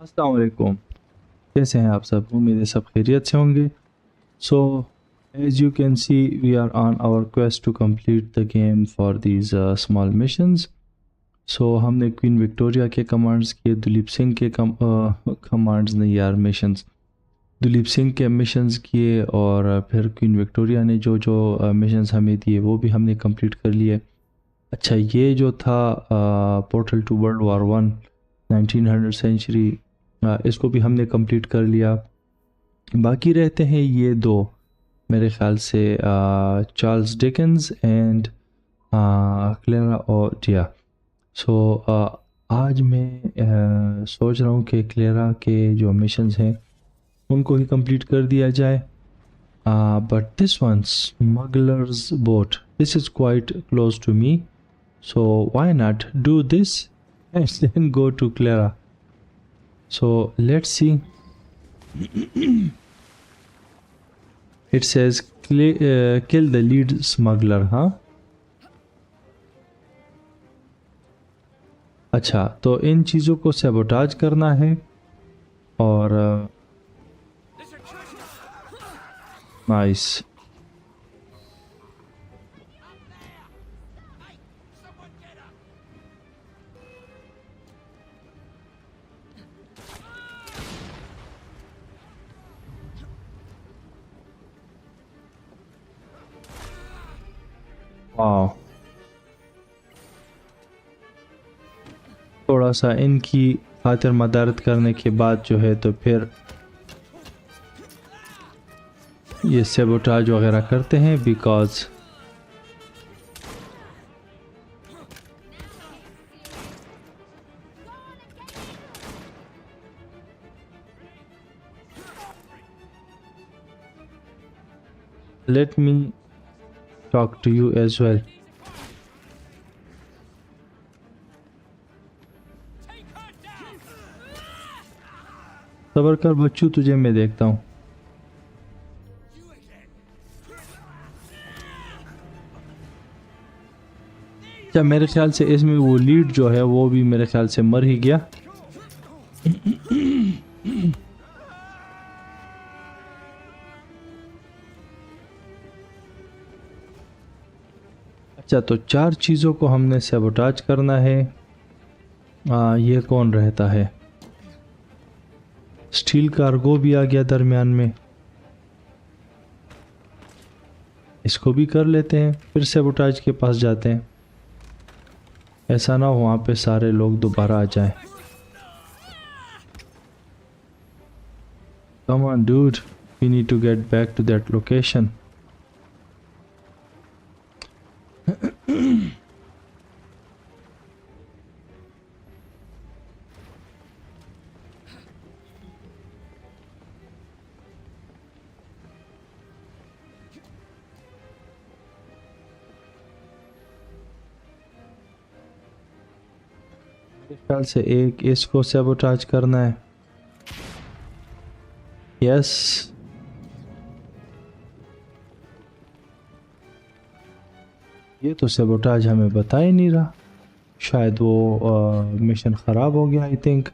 अस्सलाम वालेकुम, कैसे हैं आप सब? उम्मीद है सब खैरियत से होंगे। So as you can see we are on our quest to complete the game for these small missions. So हमने क्वीन विक्टोरिया के कमांड्स किए, दुलीप सिंह के कमांड्स नहीं यार, मिशंस, दुलीप सिंह के मिशंस किए, और फिर क्वीन विक्टोरिया ने जो जो मिशंस हमें दिए वो भी हमने कंप्लीट कर लिए। अच्छा, ये जो था portal to world war 1 1900 century, इसको भी हमने कंप्लीट कर लिया। बाकी रहते हैं ये दो, मेरे ख्याल से चार्ल्स डिकेंस एंड क्लेरा और जिया। सो आज मैं सोच रहा हूँ कि क्लेरा के जो मिशंस हैं उनको ही कंप्लीट कर दिया जाए। But this one, smugglers boat, this is quite close to me, so why not do this and then go to Clara. So let's see. It says kill the lead smuggler, huh? अच्छा, तो इन चीज़ों को sabotage करना है और nice. वाह, थोड़ा सा इनकी खातिर मदारत करने के बाद जो है तो फिर ये सैबोटाज वगैरह करते हैं, because let me talk to you as well. सबर कर बच्चू, तुझे मैं देखता हूँ। अच्छा, मेरे ख्याल से इसमें वो लीड जो है वो भी मेरे ख्याल से मर ही गया। अच्छा, तो 4 चीज़ों को हमने सैबोटाज करना है। ये कौन रहता है? स्टील कार्गो भी आ गया दरमियान में, इसको भी कर लेते हैं, फिर सैबोटाज के पास जाते हैं। ऐसा ना हो वहाँ पे सारे लोग दोबारा आ जाएं। Come on dude, we need to get back to that location. ख्याल से एक इसको सैबोटाज करना है। यस, ये तो सैबोटाज हमें बता ही नहीं रहा, शायद वो मिशन ख़राब हो गया, आई थिंक।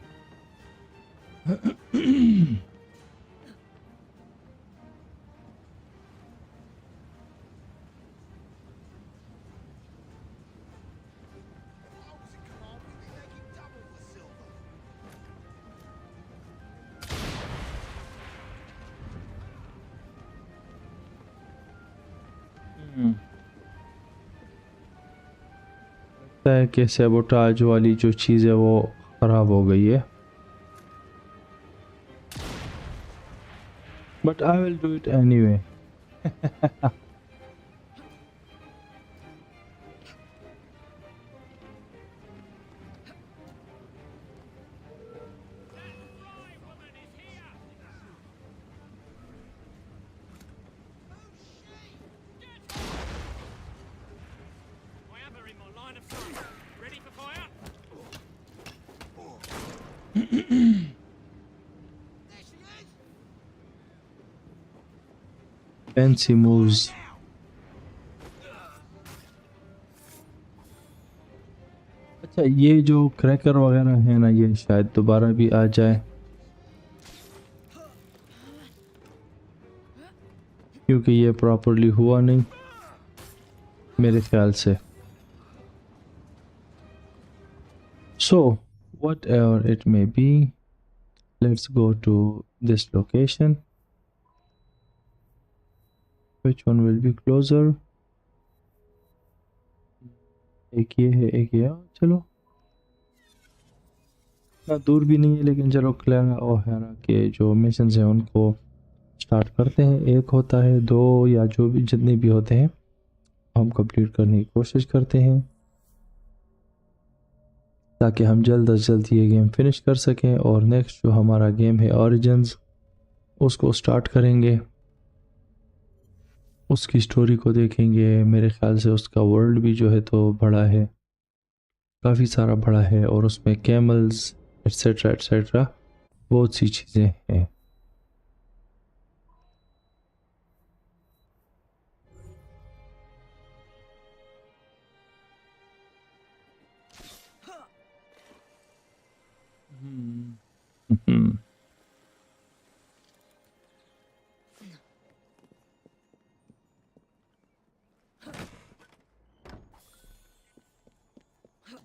लगता है कि सैबोटाज वाली जो चीज़ है वो ख़राब हो गई है, but I will do it anyway. Fancy moves. अच्छा, ये जो क्रैकर वगैरह है ना, ये शायद दोबारा भी आ जाए। क्योंकि ये प्रॉपरली हुआ नहीं मेरे ख्याल से. So whatever it may be, let's go to this location. Which one will be closer? एक ये है, एक ये. चलो, इतना दूर भी नहीं है, लेकिन चलो क्लेरा और हेरा के जो मिशंस हैं उनको स्टार्ट करते हैं. एक होता है, दो या जो भी जितने भी होते हैं हम कंप्लीट करने की कोशिश करते हैं ताकि हम जल्द अज जल्द ये गेम फिनिश कर सकें और नेक्स्ट जो हमारा गेम है ओरिजिन्स उसको स्टार्ट करेंगे. उसकी स्टोरी को देखेंगे. मेरे ख्याल से उसका वर्ल्ड भी जो है तो बड़ा है, काफ़ी सारा बड़ा है, और उसमें कैमल्स एट्सेट्रा एट्सेट्रा बहुत सी चीज़ें हैं.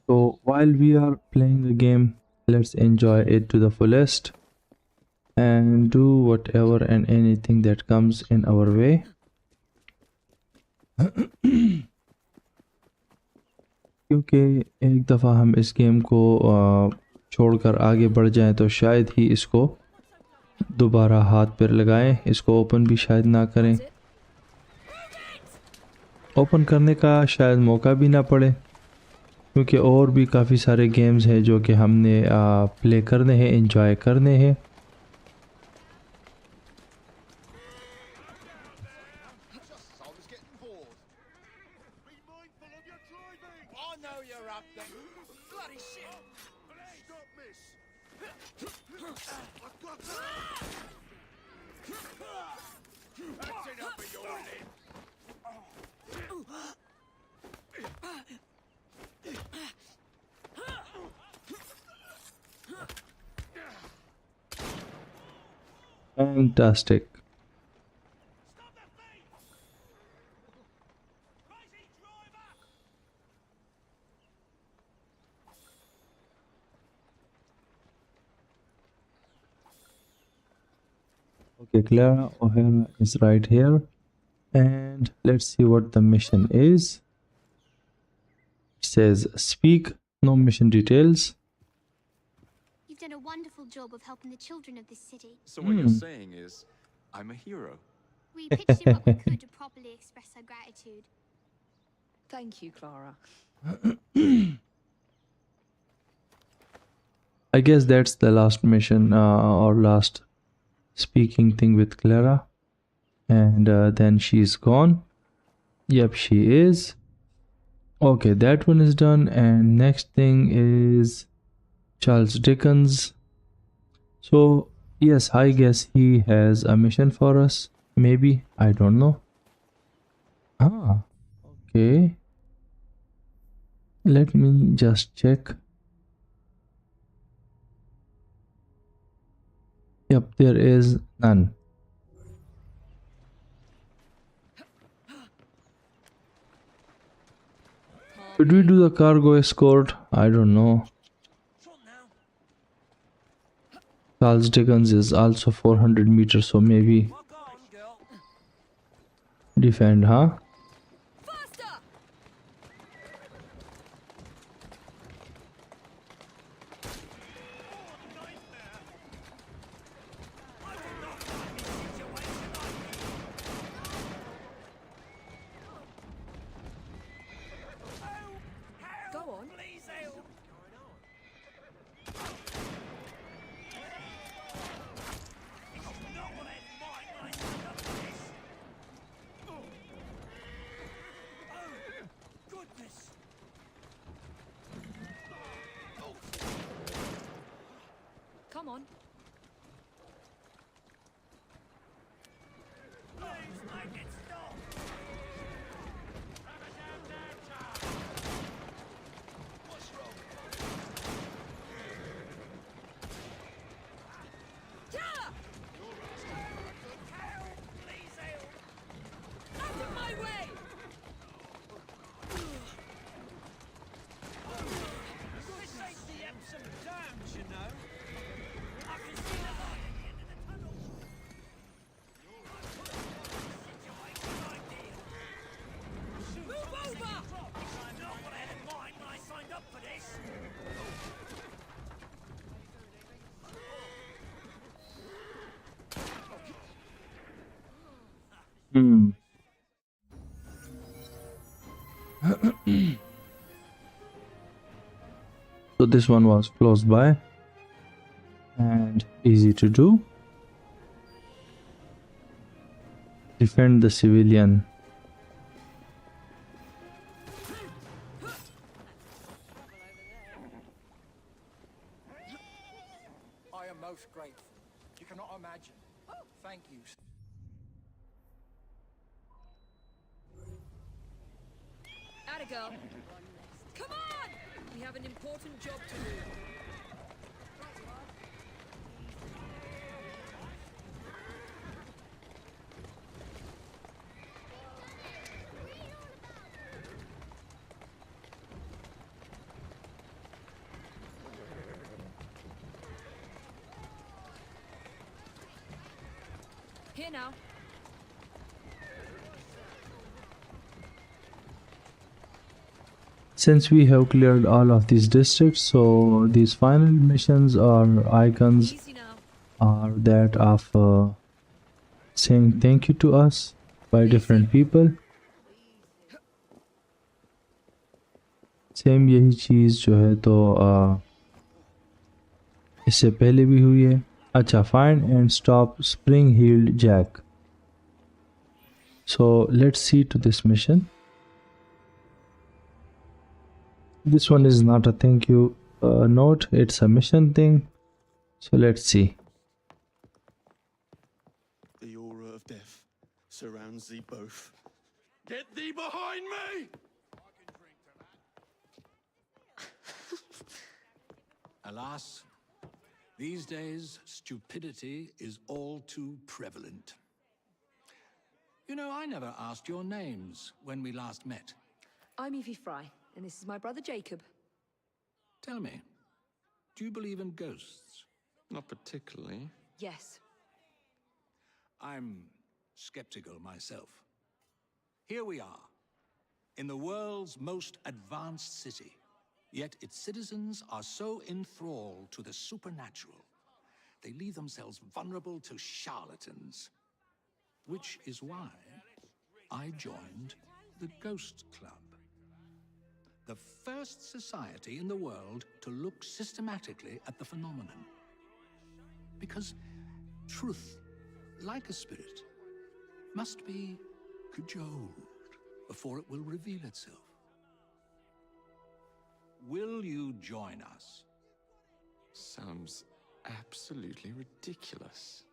So while we are playing the game, let's enjoy it to the fullest and do whatever and anything that comes in our way. क्योंकि एक दफ़ा हम इस गेम को छोड़कर आगे बढ़ जाएं तो शायद ही इसको दोबारा हाथ पर लगाएं. इसको ओपन भी शायद ना करें, ओपन करने का शायद मौका भी ना पड़े, क्योंकि और भी काफ़ी सारे गेम्स हैं जो कि हमने प्ले करने हैं, एंजॉय करने हैं. Fantastic. Okay, Clara O'Hara is right here, and let's see what the mission is. It says speak, no mission details. You've done a wonderful job of helping the children of this city. So what you're saying is, I'm a hero. We pitched in what we could to properly express our gratitude. Thank you, Clara. I guess that's the last mission or last speaking thing with Clara, and then she's gone. Yep, she is. Okay, that one is done, and next thing is Charles Dickens. So yes, I guess he has a mission for us, maybe, I don't know. Okay, let me just check. Yep, there is none. Should we do the cargo escort? I don't know. Charles Dickens is also 400 meters, so maybe defend, huh? my way! This ain't the Epsom Downs, you know. I can see the light at the end of the tunnel. Move over! I'm not what I had in mind when I signed up for this. So this one was close by and easy to do. Defend the civilian. I am most grateful. You cannot imagine. Thank you. Atta girl. Come on! We have an important job to do. Here now. Since we have cleared all of these districts, so these final missions or icons Easy now. are that of saying thank you to us by different people. Same यही चीज़ जो है तो इससे पहले भी हुई है. अच्छा, find and stop spring heeled jack. So let's see to this mission. This one is not a thank you note, it's a mission thing. So let's see. The aura of death surrounds thee both. Get thee behind me! Alas, these days stupidity is all too prevalent. You know, I never asked your names when we last met. I'm Evie Frey, and this is my brother Jacob. Tell me, do you believe in ghosts? Not particularly. Yes. I'm skeptical myself. Here we are, in the world's most advanced city, yet its citizens are so enthralled to the supernatural, they leave themselves vulnerable to charlatans. Which is why I joined the Ghost Club, the first society in the world to look systematically at the phenomenon. Because truth, like a spirit, must be cajoled before it will reveal itself. Will you join us? Sounds absolutely ridiculous.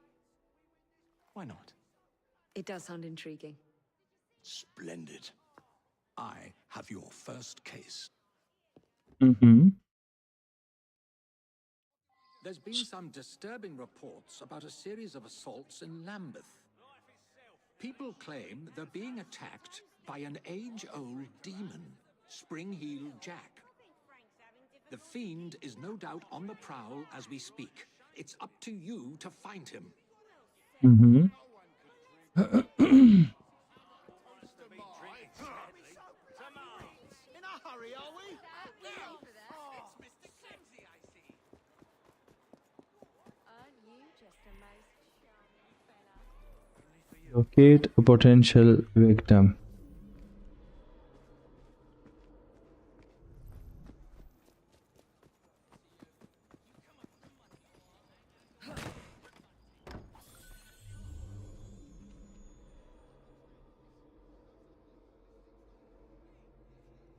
Why not? It does sound intriguing. Splendid. I have your first case. There's been some disturbing reports about a series of assaults in Lambeth. People claim they're being attacked by an age-old demon, Spring-Heel Jack. The fiend is no doubt on the prowl as we speak. It's up to you to find him. In a hurry, are we? It's Mr. Kenzie, I see. Aren't you just a most charming fella? Locate a potential victim.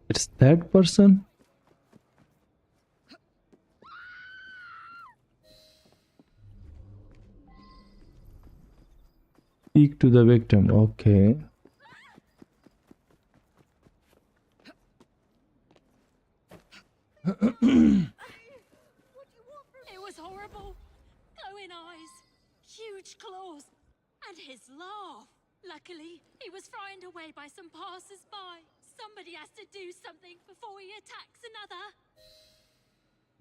It's that person? Speak to the victim, okay. It was horrible. Glowing eyes, huge claws, and his laugh. Luckily, he was frightened away by some passers-by. Somebody has to do something before he attacks another.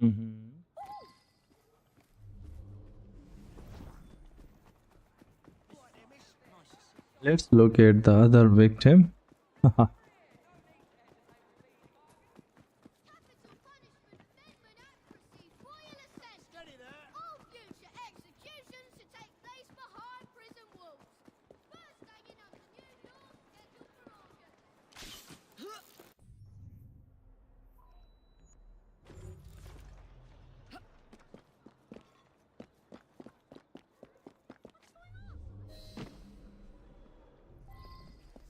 Mhm. Let's locate the other victim. Capital Punishment Amendment Act proceeds royal assessment. Steady there. All future executions should take place behind prison walls. First hanging under new law scheduled for August.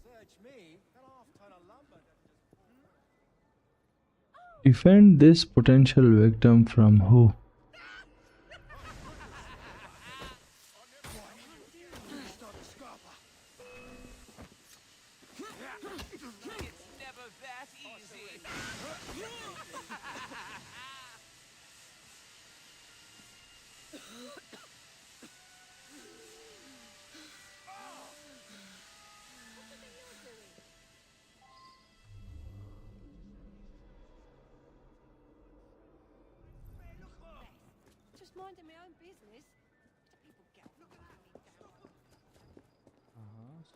Search me, got half ton of lumber. Defend this potential victim from who? It's never that easy. Just minding my own business. People get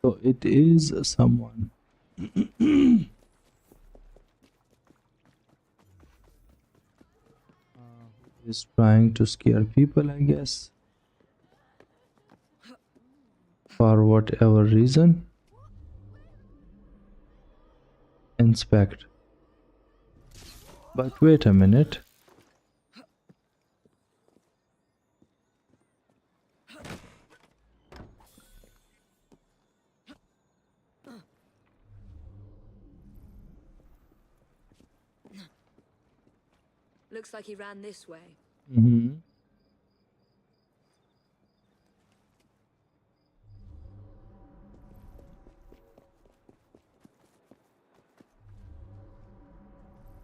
So it is someone. Who is trying to scare people, I guess. For whatever reason. Inspect. But wait a minute. Looks like he ran this way. Mm-hmm.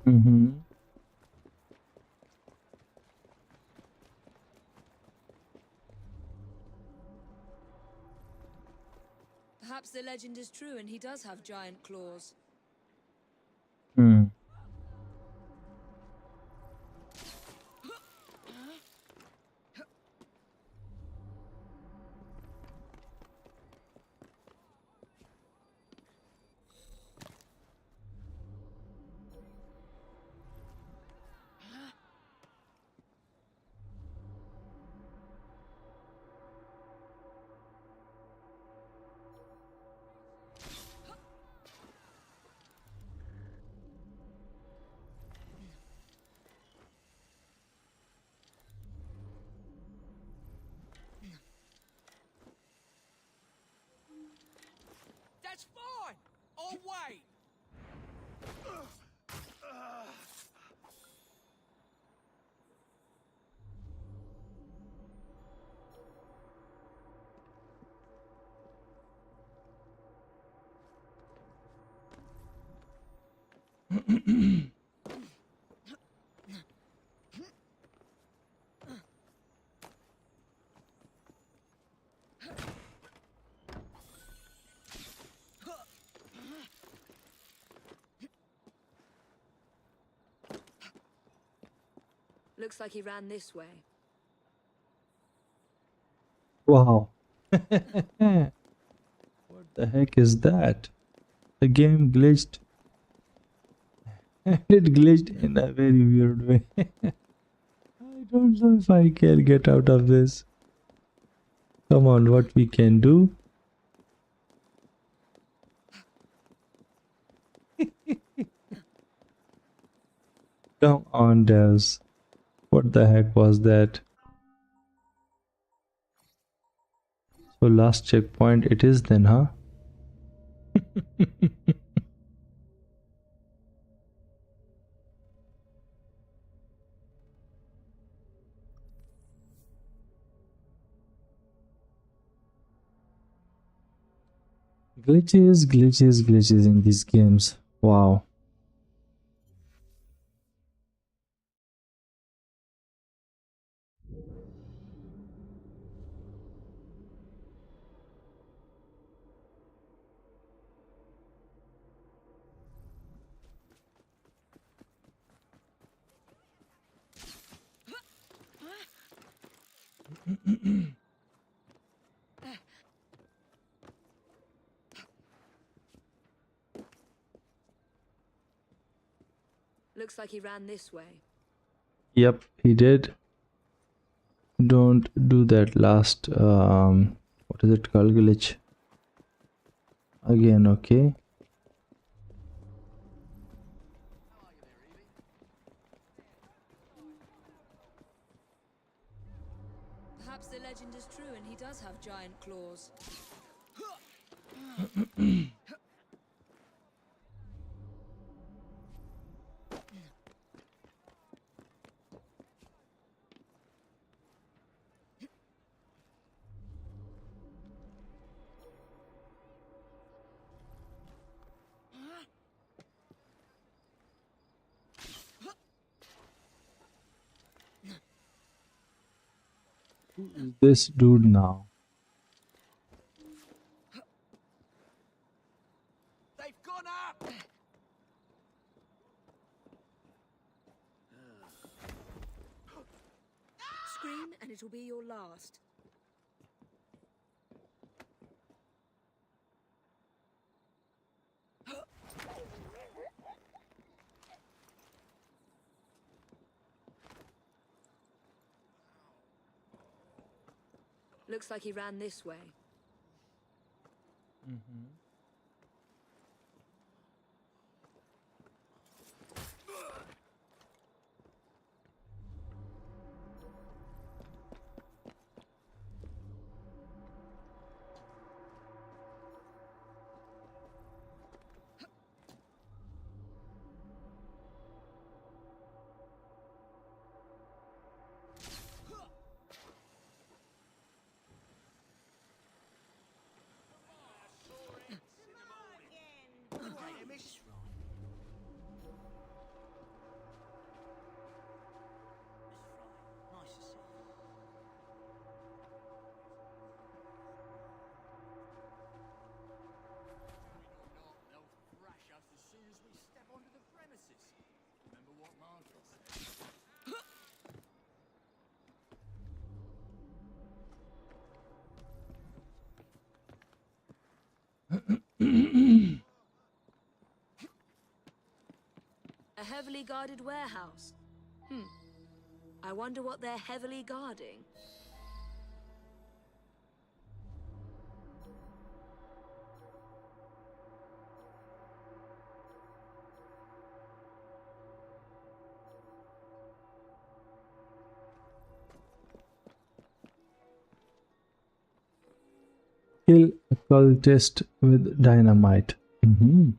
Mm-hmm. Perhaps the legend is true and he does have giant claws. Hmm. That's fine. I'll wait. Looks like he ran this way. Wow. What the heck is that? The game glitched. And it glitched in a very weird way. I don't know if I can get out of this. Come on, what we can do? Come on, devs. What the heck was that? So last checkpoint it is then, huh? Glitches, glitches, glitches in these games. Wow. Looks like he ran this way. Yep, he did. Don't do that last what is it called, glitch again, okay? Perhaps the legend is true and he does have giant claws. Who is this dude now? They've gone up! Scream and it'll be your last. Looks like he ran this way. A heavily guarded warehouse. I wonder what they're heavily guarding. Kill a cultist with dynamite. Do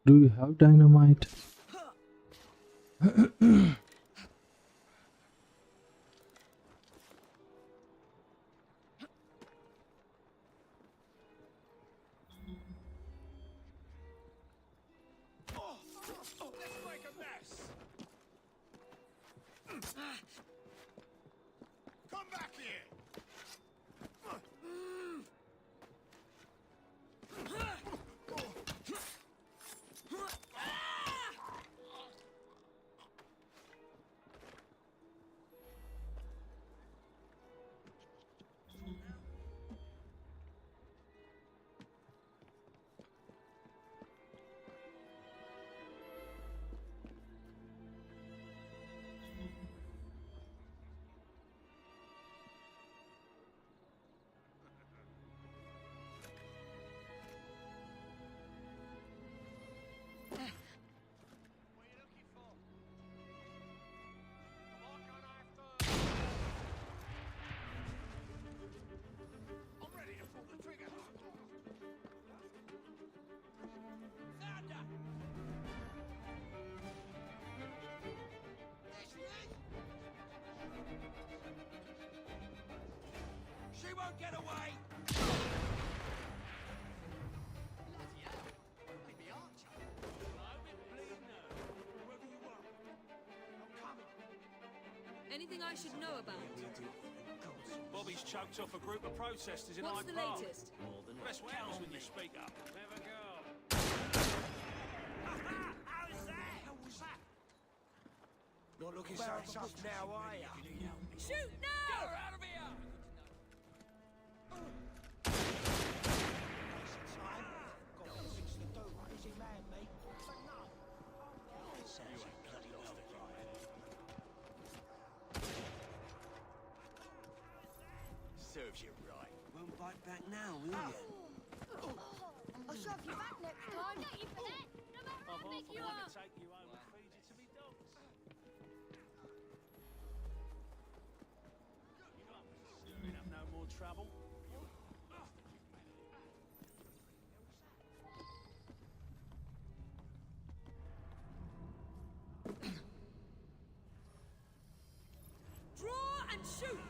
you have dynamite? Let's make a mess! Come back here! She won't get away! Bloody hell. Maybe Archer. I've been bleeding now. Whoever you are. I'm coming. Anything I should know about? Bobby's choked off a group of protesters in What's Hyde the Park. latest? Press counts when you speak up. Never go. How's that? How was that? Not looking so tough now, are you? Shoot now! Get her out of here! Serves you right. Won't bite back now, will you? I'll shove you back next time. Get you for that, no matter how big you are. Take you home and feed you to me dogs. Stirring up no more trouble. Draw and shoot!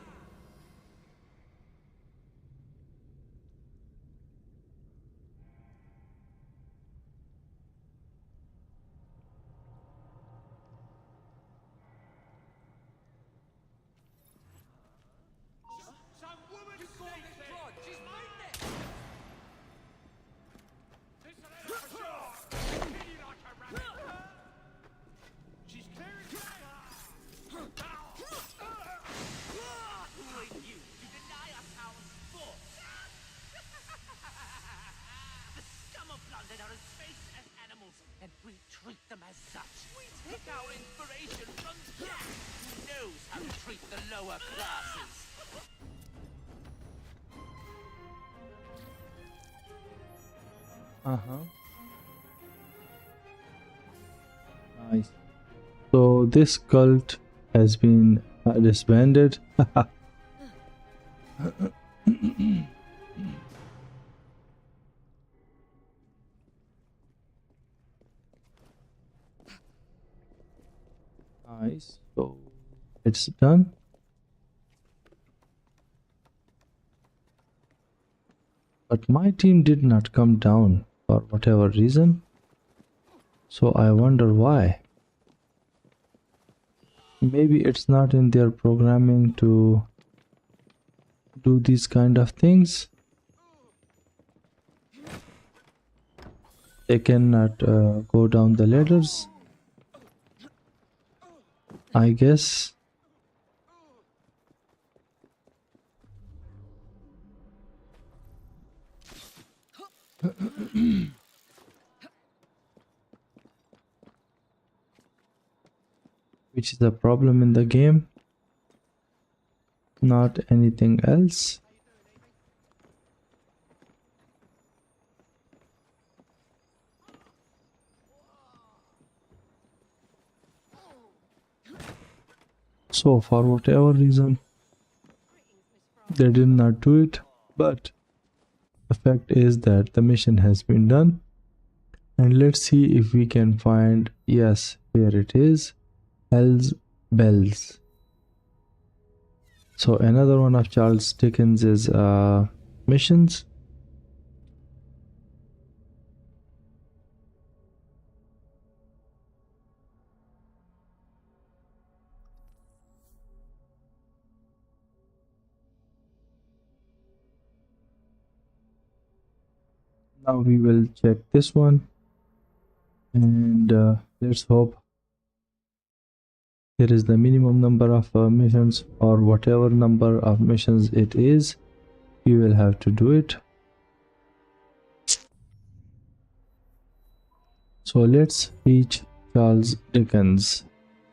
Some woman sneaks there. She's made there. This will end up for sure. Hit you like a rabbit. She's clearing the Who are you to deny us our sport? The scum of London are as base as animals, and we treat them as such. We take our inspiration from Jack, who knows how to treat the lower classes. Nice. So this cult has been disbanded. Nice. So it's done. But my team did not come down for whatever reason. So I wonder why. Maybe it's not in their programming to do these kind of things. They cannot go down the ladders, I guess. Which is a problem in the game, not anything else. So for whatever reason they did not do it, but the fact is that the mission has been done. And let's see if we can find, yes, here it is, Hell's Bells. So another one of Charles Dickens's missions. Now we will check this one, and let's hope here is the minimum number of missions, or whatever number of missions it is, you will have to do it. So let's reach Charles Dickens.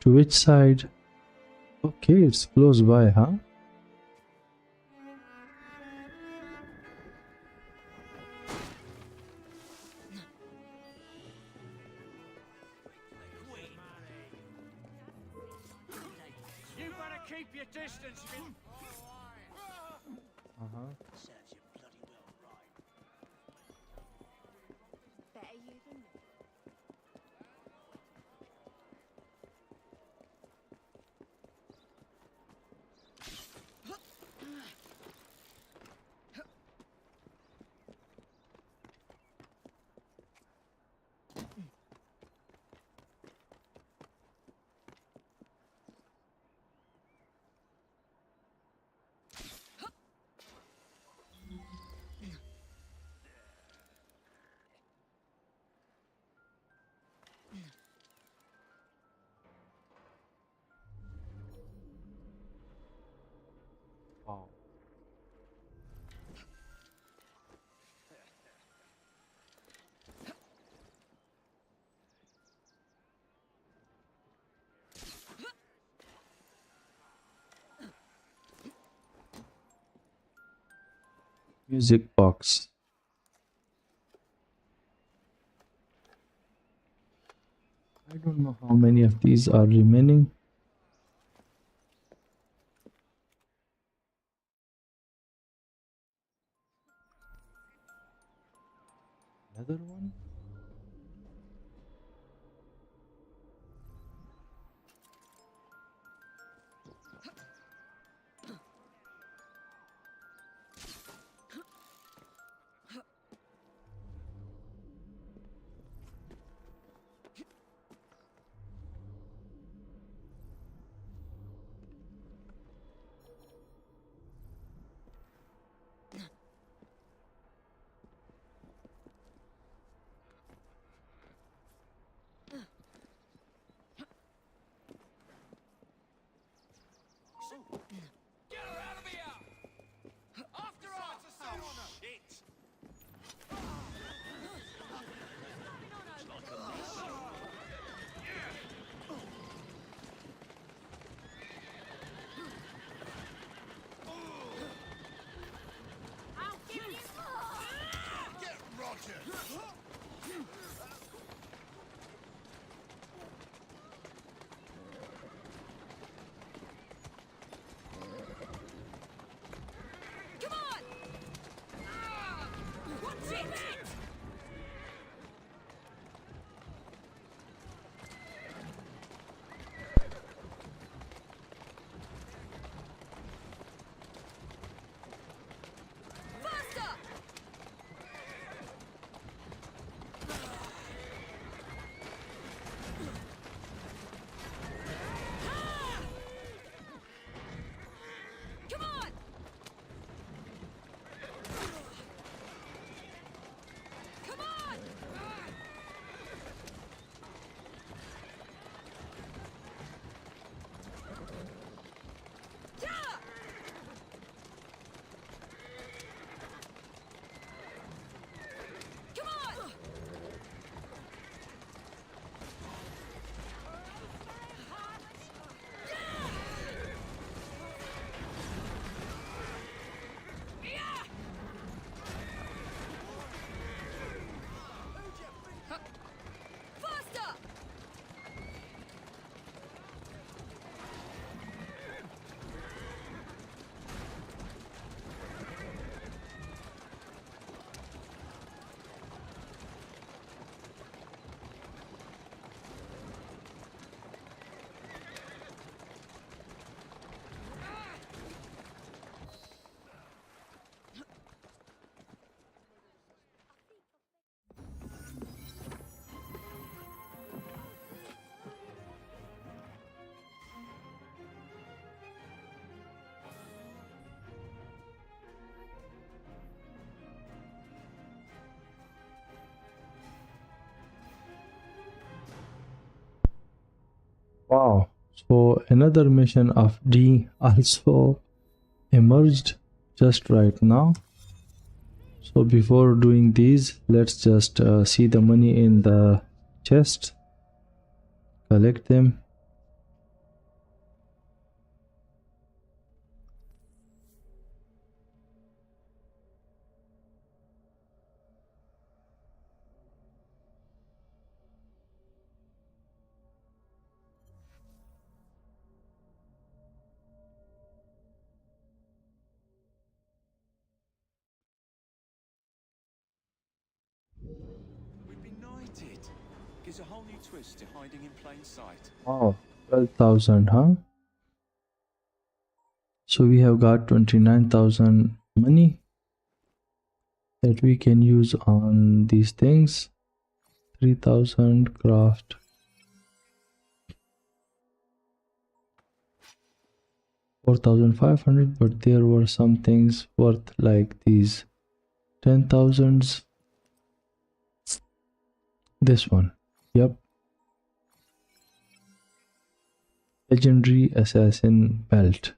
To which side? Okay, it's close by, huh? You better keep your distance. Serves you bloody well right. Better you than me. music box. I don't know how many of these are remaining. Another one. Get her out of here! After her! Oh, shit! I'll give you more! Get Roger! Come on! What's it? Faster! Come on! Come on! Yeah! Come on! Faster! Wow. So another mission of D also emerged just right now. So before doing these, let's just see the money in the chest, collect them. We've been knighted. Gives a whole new twist to hiding in plain sight. Wow, 12,000, huh? So we have got 29,000 money that we can use on these things. 3,000 craft. 4,500, but there were some things worth like these 10,000s. This one, yep. Legendary assassin belt.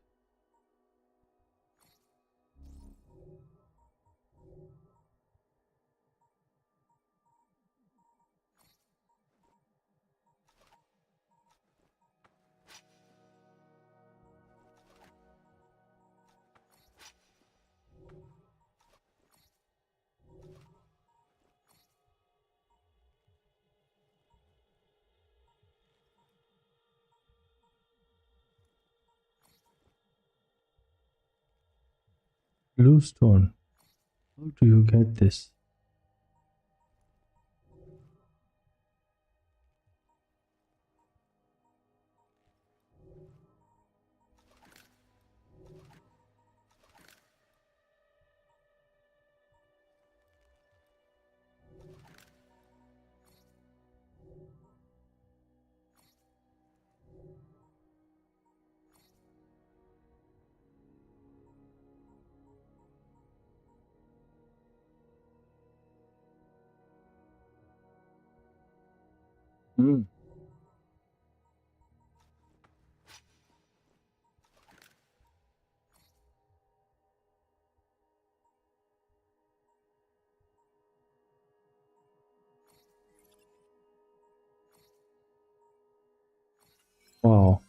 Bluestone. How do you get this? Hmm. Wow.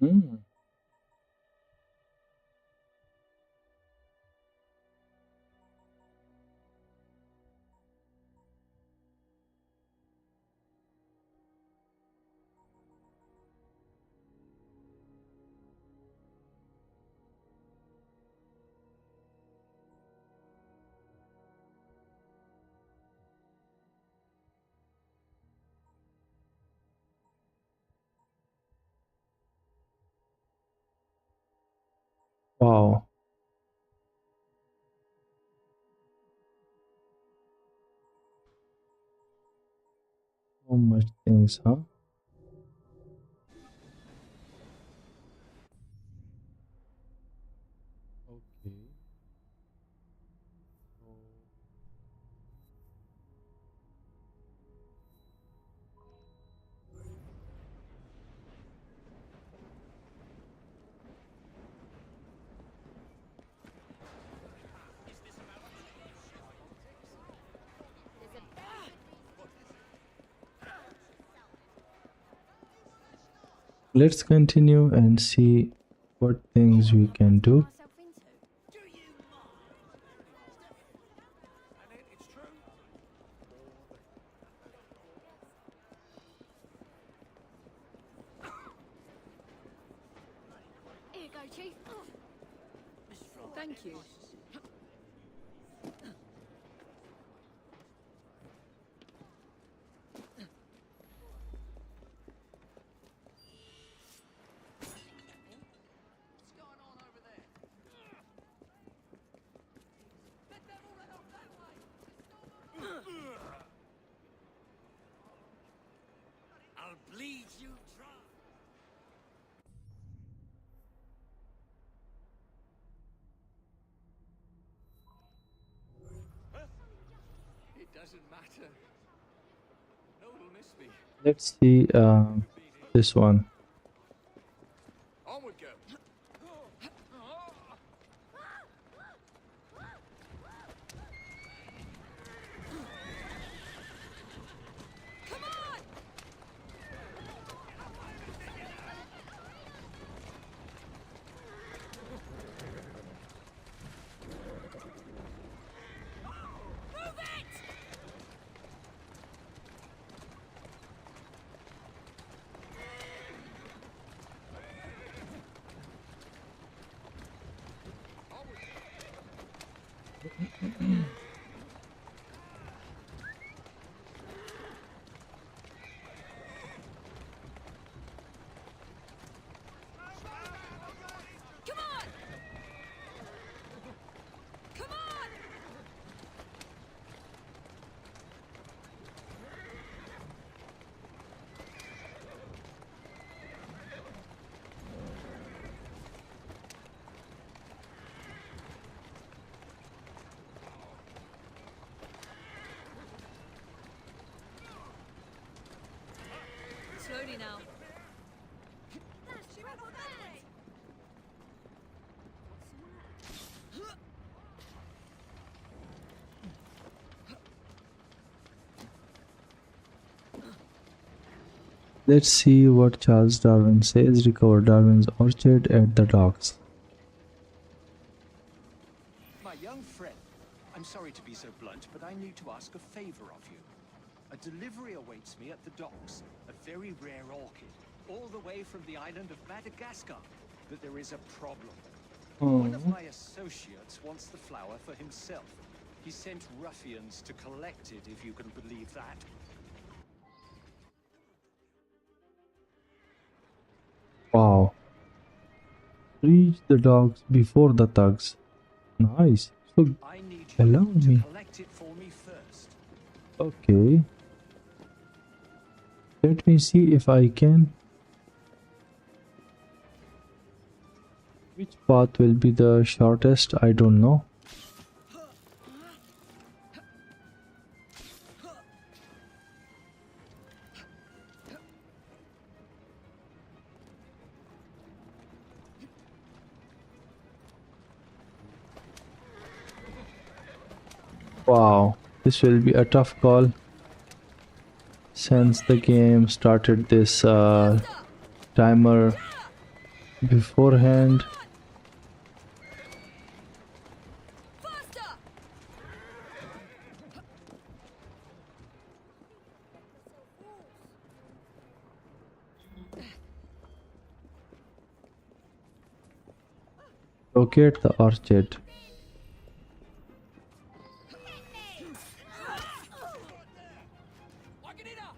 Hmm. Wow. So much things, huh? Okay. So Is this about to Let's continue and see what things we can do. Myself into. Do you mind? And it's true. Here you go, Chief. Thank you. What's going on over there? Let them all run off that way. I'll bleed you dry. It doesn't matter. No one will miss me. Let's see this one. Onward go. Come on! Come on! Slowly now. She went on that way. Let's see what Charles Darwin says. Recover Darwin's orchard at the docks. My young friend, I'm sorry to be so blunt, but I need to ask a favor of you. A delivery awaits me at the docks. A very rare orchid, all the way from the island of Madagascar. But there is a problem. One of my associates wants the flower for himself. He sent ruffians to collect it, if you can believe that. Wow. Reach the dogs before the thugs. Nice. So I need allow you to me. collect it for me first. Okay. Let me see if I can. Which path will be the shortest? I don't know. Wow, this will be a tough call since the game started this timer beforehand. Faster! Locate the orchard. Lock it up.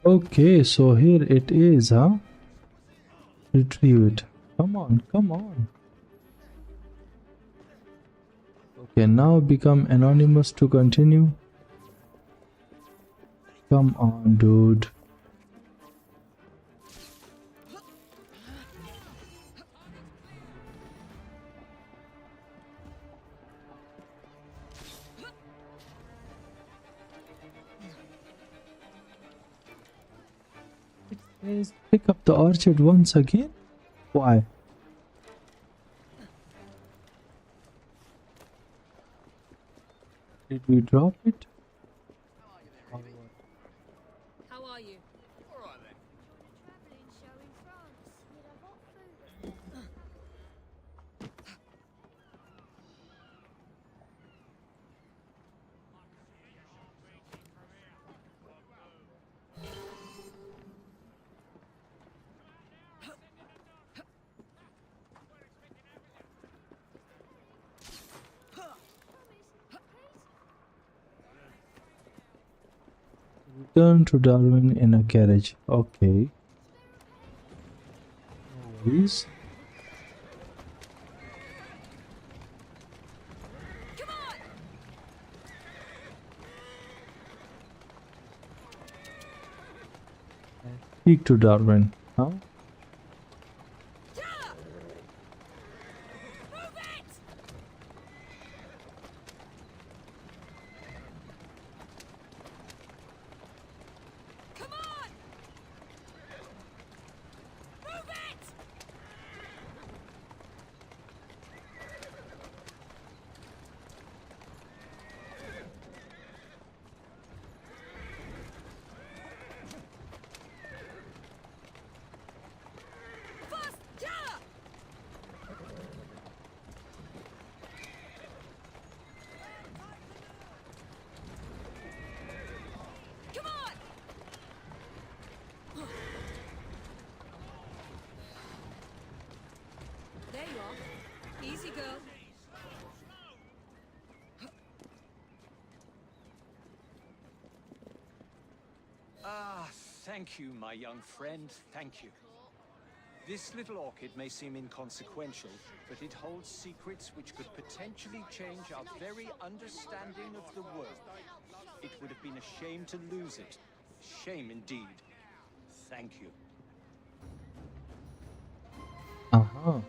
Okay, so here it is, huh? Retrieve it. Come on, come on. Okay, now become anonymous to continue. Come on, dude. It says pick up the orchard once again? Why? Did we drop it? How are you? All right then. Travelling show in France. You'd have hot food. Return to Darwin in a carriage. Okay. No worries. Come on! Speak to Darwin. Huh? Move it! Come on! Move it! Fast! Yeah! Come on! There you are. Easy, girl. Ah, thank you, my young friend. Thank you. This little orchid may seem inconsequential, but it holds secrets which could potentially change our very understanding of the world. It would have been a shame to lose it. Shame indeed. Thank you. Uh-huh.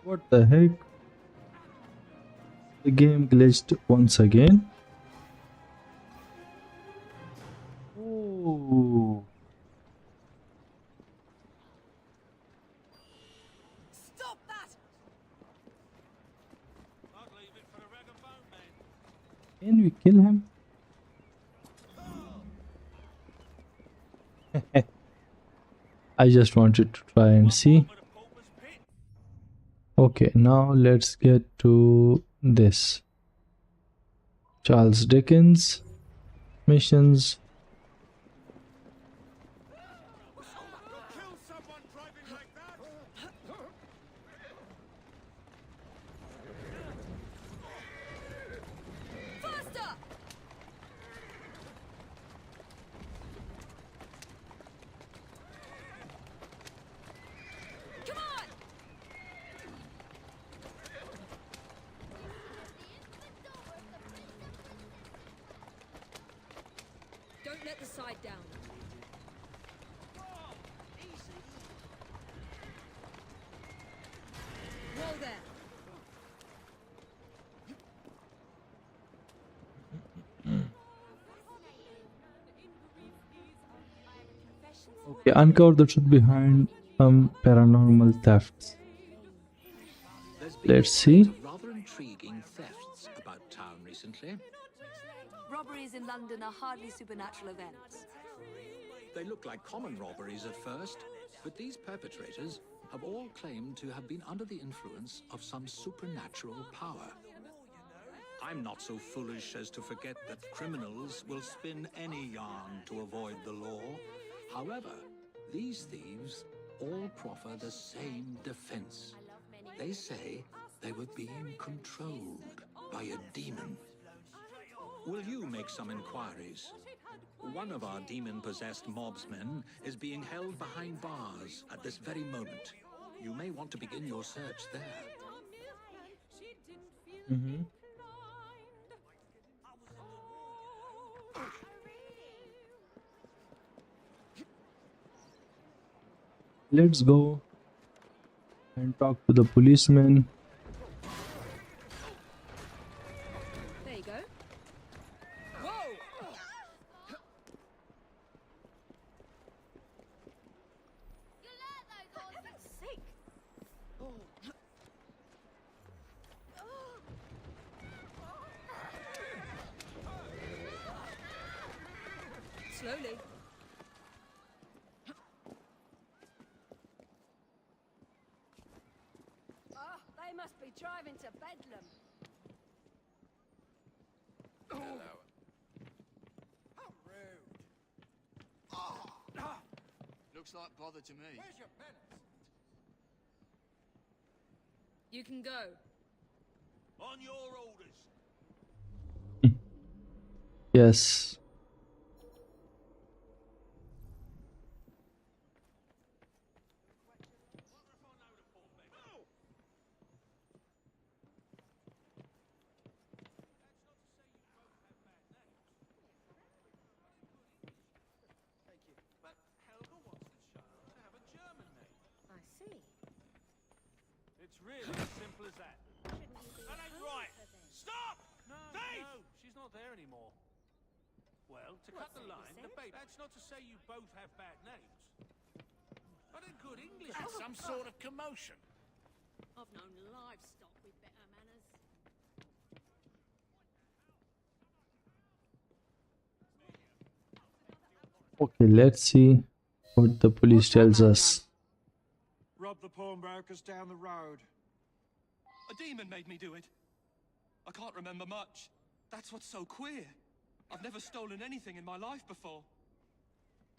What the heck? The game glitched once again. Oh. Stop that! I'd leave it for the rag and bone man. Can we kill him? I just wanted to try and see. With a pauper's pit. Okay, now let's get to this. Charles Dickens missions. Kill someone driving like that. Faster! Come on! Don't let the side down. Whoa there. Okay, uncover the truth behind some paranormal thefts. There's been Let's see. reports of rather intriguing thefts about town recently. Robberies in London are hardly supernatural events. They look like common robberies at first, but these perpetrators have all claimed to have been under the influence of some supernatural power. I'm not so foolish as to forget that criminals will spin any yarn to avoid the law. However, these thieves all proffer the same defense. They say they were being controlled by a demon. Will you make some inquiries? One of our demon-possessed mobsmen is being held behind bars at this very moment. You may want to begin your search there. Mm-hmm. Let's go and talk to the policeman. There you go. Whoa! You like those horses? Slowly. Oh, they must be driving to Bedlam. Hello. How rude. Looks like bother to me. Where's your penance? You can go. On your orders. Yes. But Helga wants the child to have a German name. I see. It's really as simple as that. Shouldn't you be That ain't home right. for then? Stop! No, she's not there anymore. Well, to cut What's the that you line, said? the baby. That's not to say you both have bad names. But in good English. Some sort of commotion. I've known livestock with better manners. Okay, let's see what the police tells us. Rob the pawnbrokers down the road. A demon made me do it. I can't remember much. That's what's so queer. I've never stolen anything in my life before.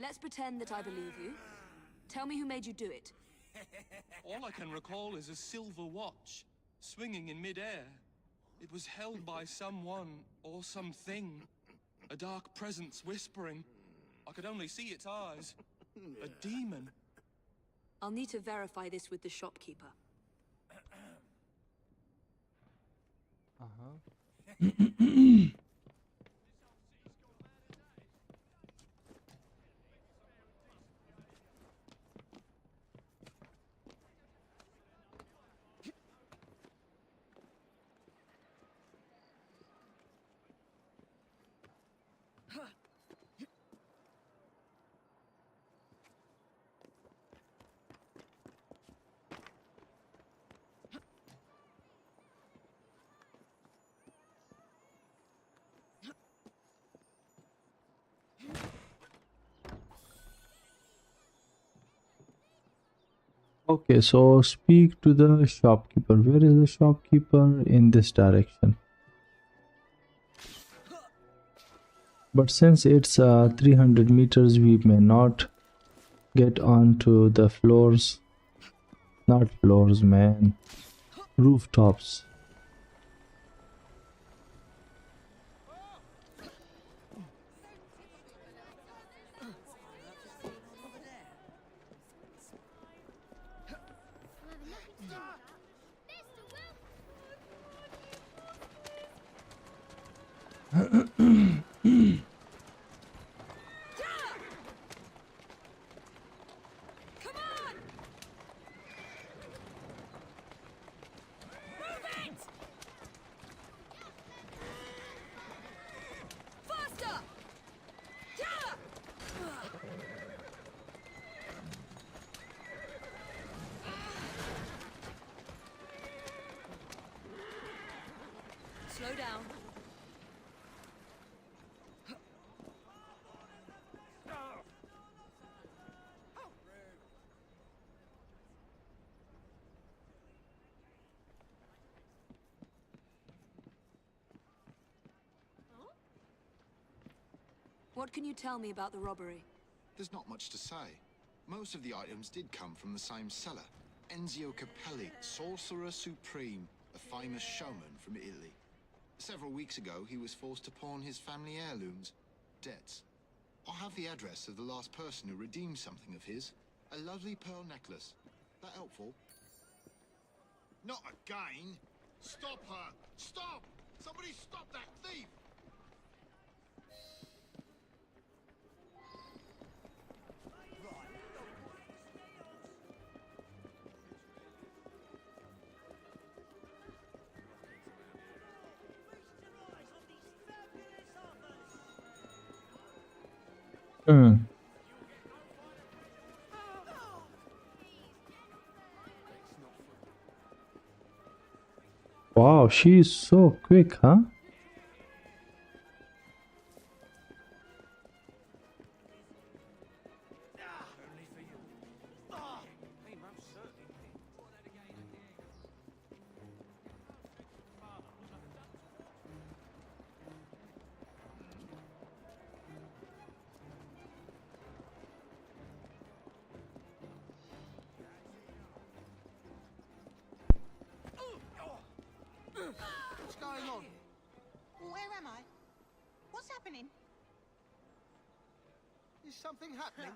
Let's pretend that I believe you. Tell me who made you do it. All I can recall is a silver watch, swinging in midair. It was held by someone or something. A dark presence whispering. I could only see its eyes. A demon. I'll need to verify this with the shopkeeper. Okay, so speak to the shopkeeper. Where is the shopkeeper? In this direction. But since it's 300 meters, we may not get onto the floors. Not floors, man. Rooftops. Slow down. What can you tell me about the robbery? There's not much to say. Most of the items did come from the same seller. Enzio Capelli, Sorcerer Supreme, a famous showman from Italy. Several weeks ago, he was forced to pawn his family heirlooms. Debts. I have the address of the last person who redeemed something of his. A lovely pearl necklace. That helpful? Not again! Stop her! Stop! Somebody stop that thief! Wow, she's so quick, huh? What's going on? Where am I? What's happening? Is something happening?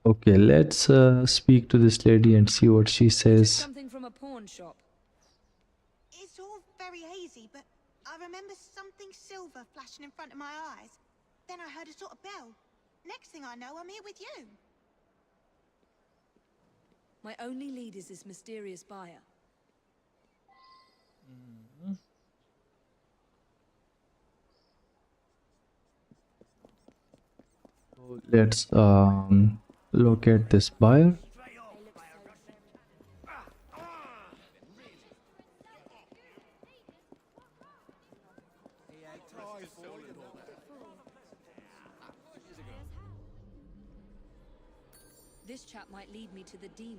Okay, let's speak to this lady and see what she says. Something from a pawn shop. It's all very hazy, but I remember something silver flashing in front of my eyes. Then I heard a sort of bell. Next thing I know, I'm here with you. My only lead is this mysterious buyer. Let's locate this buyer. This chap might lead me to the demon.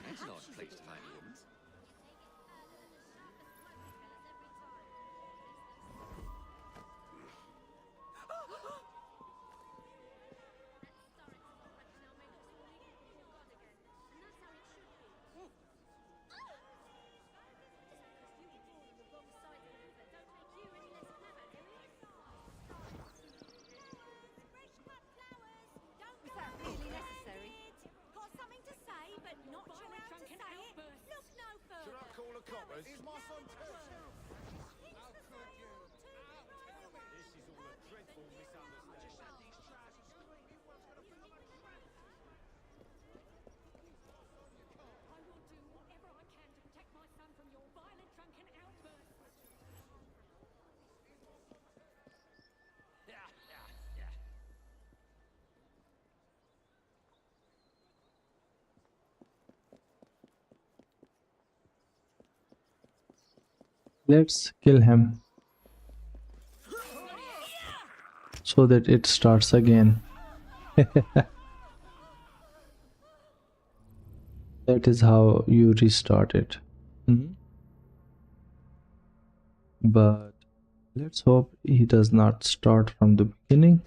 That's an odd place to find a woman. He's my son too. How could you? Out, tell me. This is all a dreadful misunderstanding. I will do whatever I can to protect my son from your violent, drunken outbursts. Let's kill him so that it starts again. That is how you restart it. But let's hope he does not start from the beginning.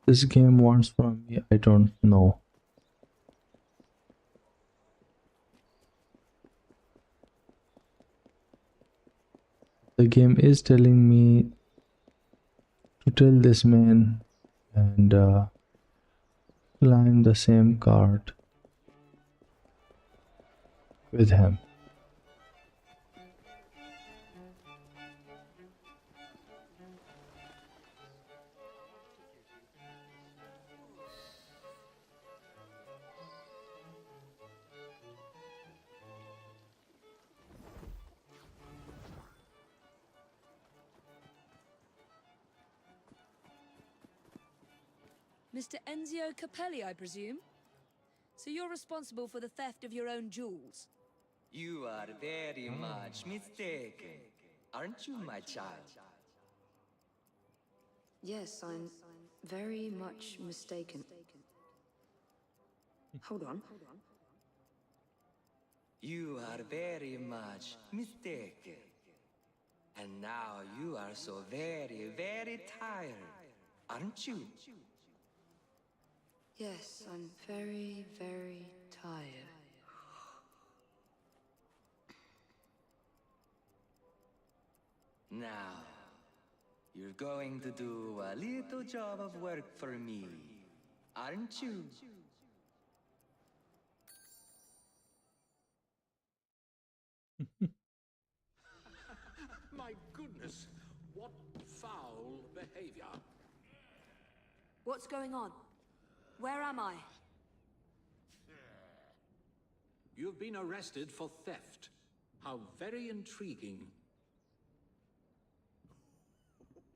This game wants from me, I don't know. The game is telling me to tell this man and climb the same cart with him. Mr. Enzio Capelli, I presume? So you're responsible for the theft of your own jewels? You are very much mistaken, aren't you, my child? Yes, I'm very much mistaken. Hold on. You are very much mistaken. And now you are so very, very tired, aren't you? Yes, I'm very, very tired. Now, you're going to do a little job of work for me, aren't you? My goodness, What foul behavior? What's going on? Where am I? You've been arrested for theft. How very intriguing.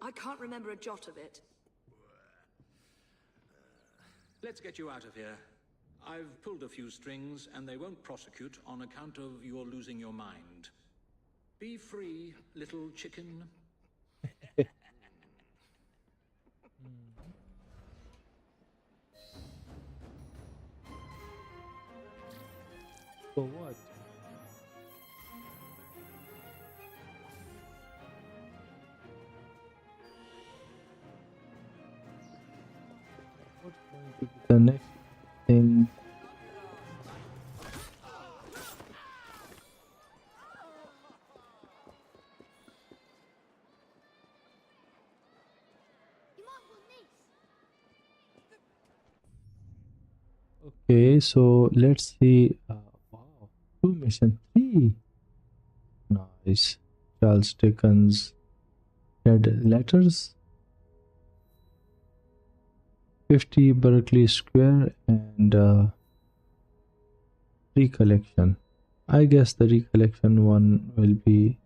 I can't remember a jot of it. Let's get you out of here. I've pulled a few strings, and they won't prosecute on account of your losing your mind. Be free, little chicken. For what? What's going to be the next thing? You might want this. Okay, so let's see. Wow, 2 mission 3. Nice. Charles Dickens Red Letters. 50 Berkeley Square and Recollection. I guess the Recollection one will be.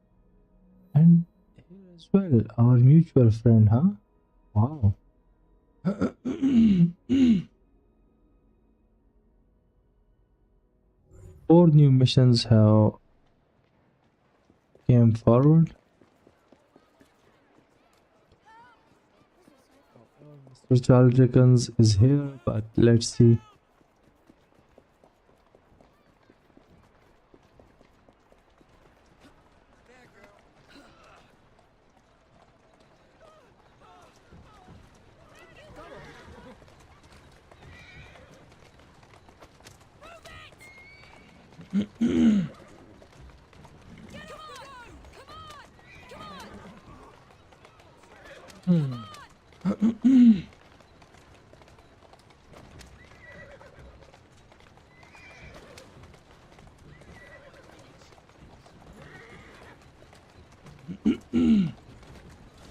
And here as well, our mutual friend, huh? Wow. 4 new missions have came forward. Mr. Charles Dickens is here, but let's see.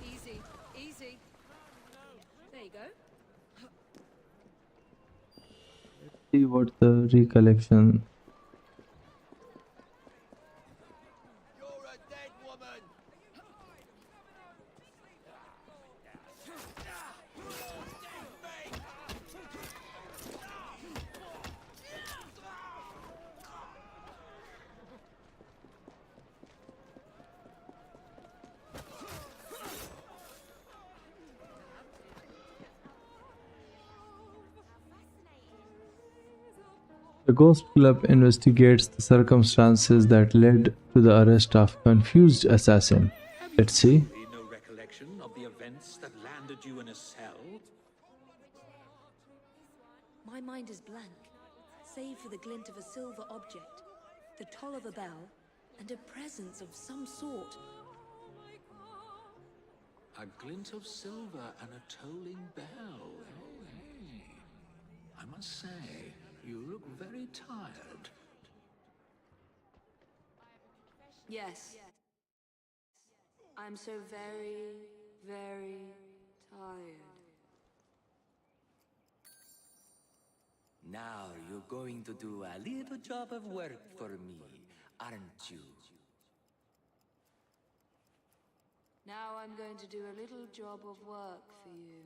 Easy, easy. There you go. Let's see what the Recollection. You're a dead woman. The Ghost Club investigates the circumstances that led to the arrest of confused assassin. Let's see. No recollection of the events that landed you in a cell? My mind is blank, save for the glint of a silver object, the toll of a bell, and a presence of some sort. A glint of silver and a tolling bell. Oh, hey. I must say, you look very tired. Yes. I'm so very, very tired. Now you're going to do a little job of work for me, aren't you? Now I'm going to do a little job of work for you.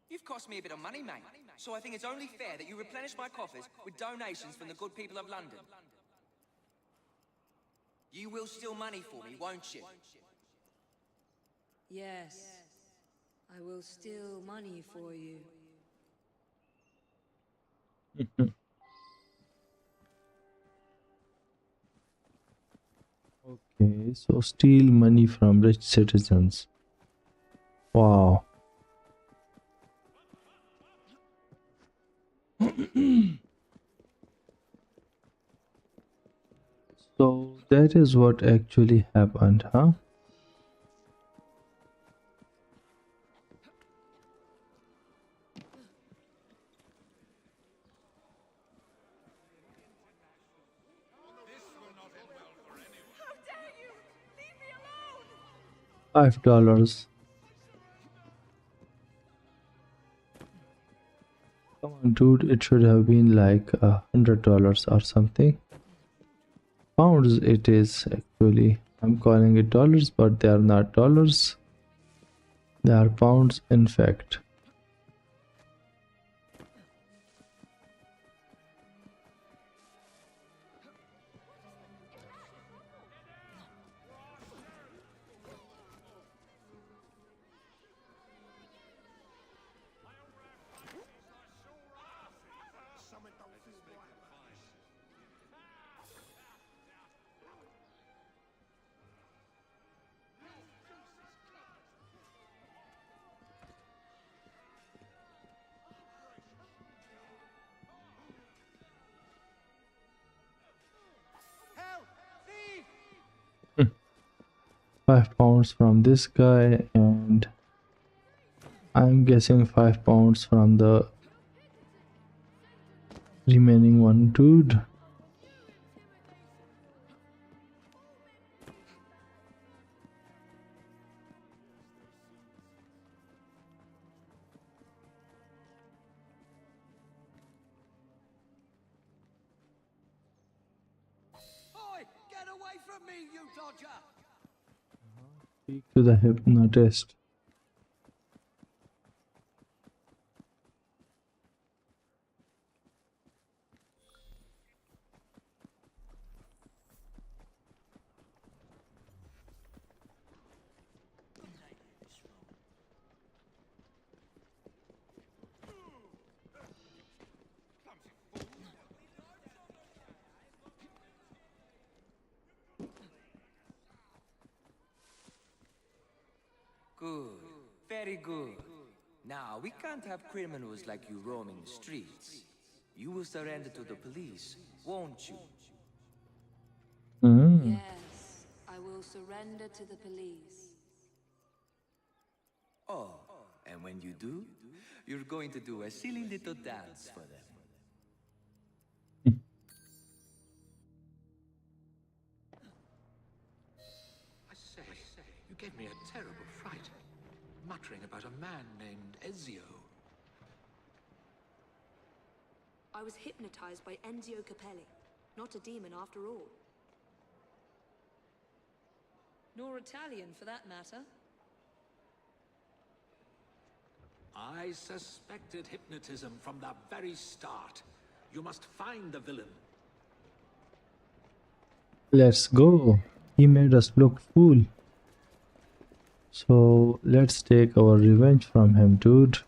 You've cost me a bit of money, mate. So I think it's only fair that you replenish my coffers with donations from the good people of London. You will steal money for me, won't you? Yes. I will steal money for you. Okay, so steal money from rich citizens. Wow. So that is what actually happened, huh? This will not end well for anyone. How dare you! Leave me alone! $5. Come on, dude, it should have been like $100 or something. Pounds it is actually. I'm calling it dollars, but they are not dollars. They are pounds, in fact. £5 from this guy, and I'm guessing £5 from the remaining one dude. Oi, get away from me, you dodger! Speak to the hypnotist. Good. Very good. Now, we can't have criminals like you roaming the streets. You will surrender to the police, won't you? Yes, I will surrender to the police. Oh, and when you do, you're going to do a silly little dance for them. I say, you gave me a terrible fright, muttering about a man named Ezio. I was hypnotized by Enzio Capelli, not a demon after all. Nor Italian, for that matter. I suspected hypnotism from the very start. You must find the villain. Let's go. He made us look fool. So let's take our revenge from him, dude.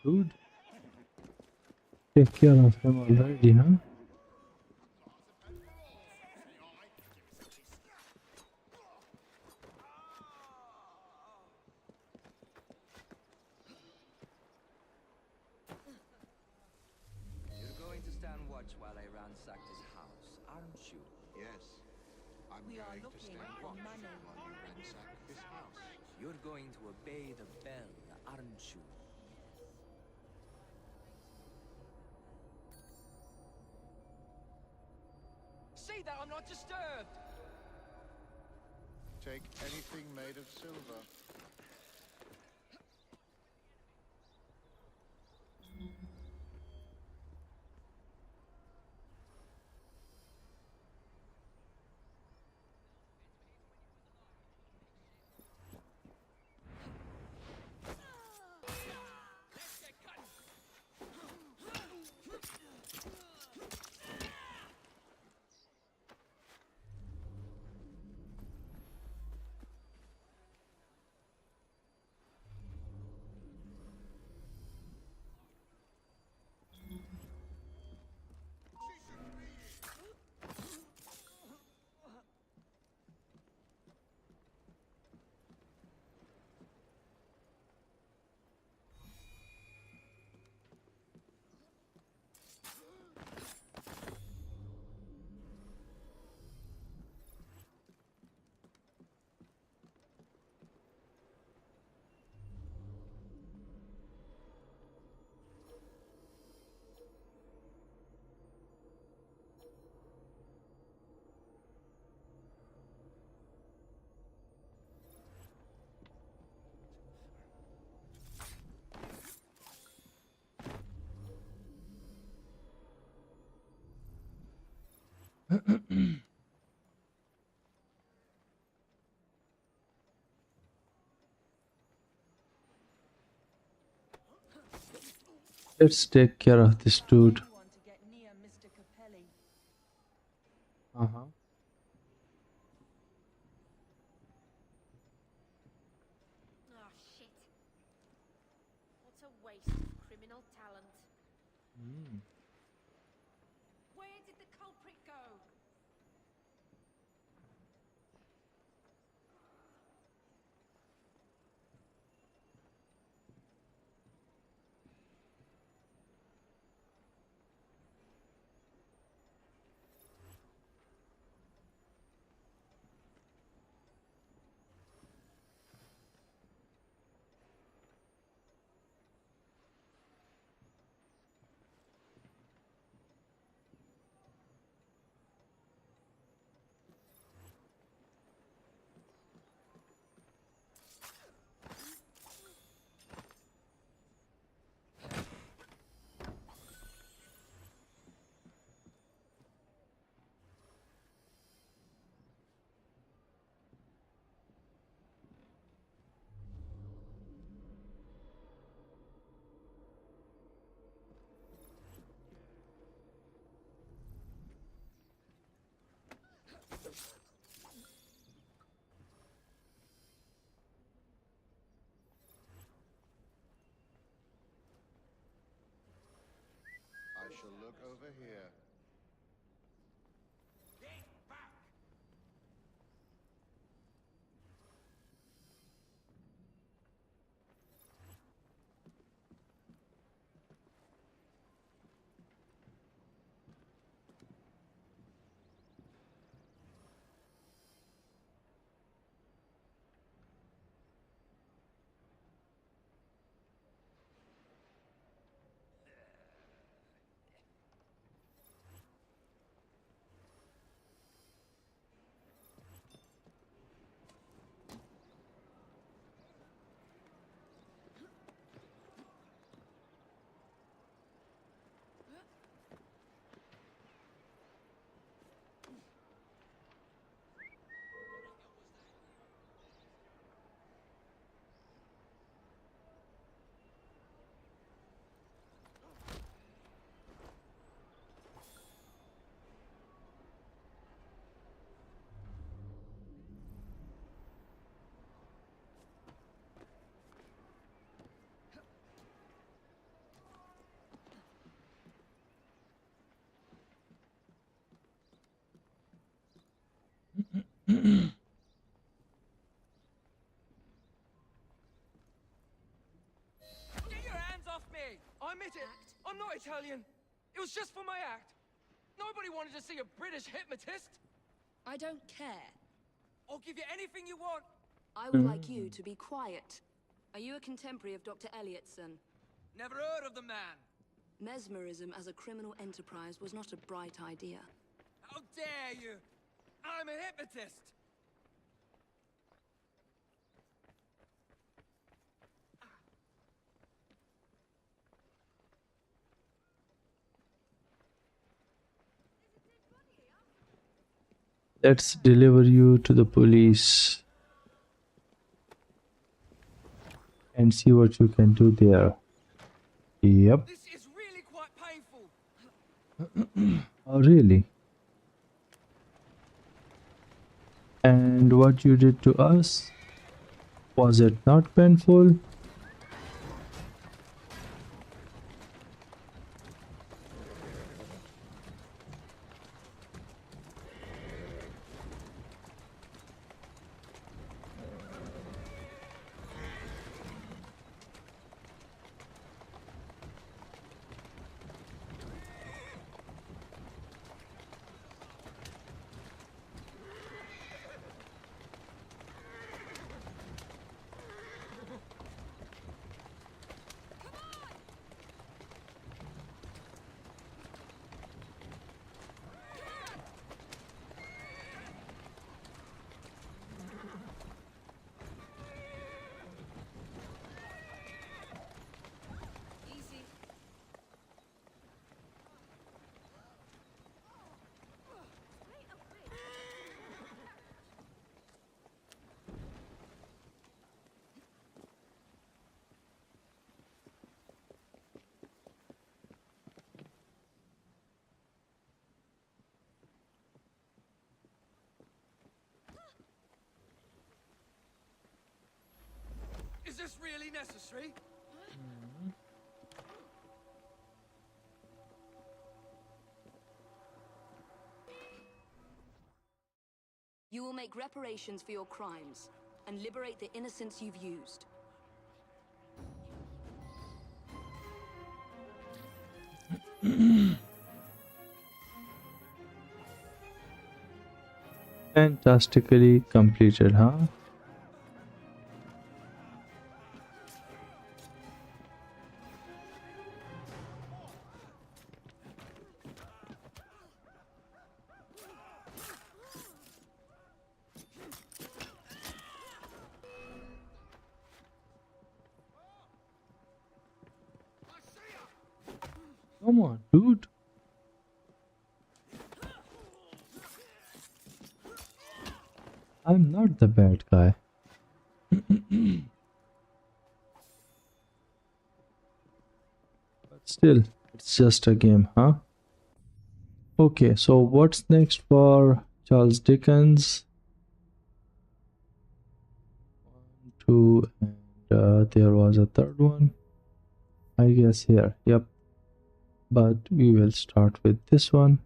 Dude, take care of him already, huh? You're going to stand watch while I ransack this house, aren't you? Yes. I'm going to stand watch while you ransack this house. You're going to obey the bell, aren't you? See that I'm not disturbed! Take anything made of silver. Let's take care of this dude. Uh-huh. Oh, shit. What a waste of criminal talent. Where did the culprit go? I shall look over here. Get your hands off me! I admit it. I'm not Italian. It was just for my act. Nobody wanted to see a British hypnotist. I don't care. I'll give you anything you want. I would like you to be quiet. Are you a contemporary of Dr. Elliotson? Never heard of the man. Mesmerism as a criminal enterprise was not a bright idea. How dare you? I'm a hypnotist. Let's deliver you to the police and see what you can do there. Yep. This is really quite painful. Oh, really? And what you did to us? Was it not painful? really necessary. You will make reparations for your crimes and liberate the innocents you've used. Fantastically completed, huh? Come on, dude. I'm not the bad guy. But still, it's just a game, huh? Okay, so what's next for Charles Dickens? 1, 2, and there was a third one. I guess here, yep. But we will start with this one.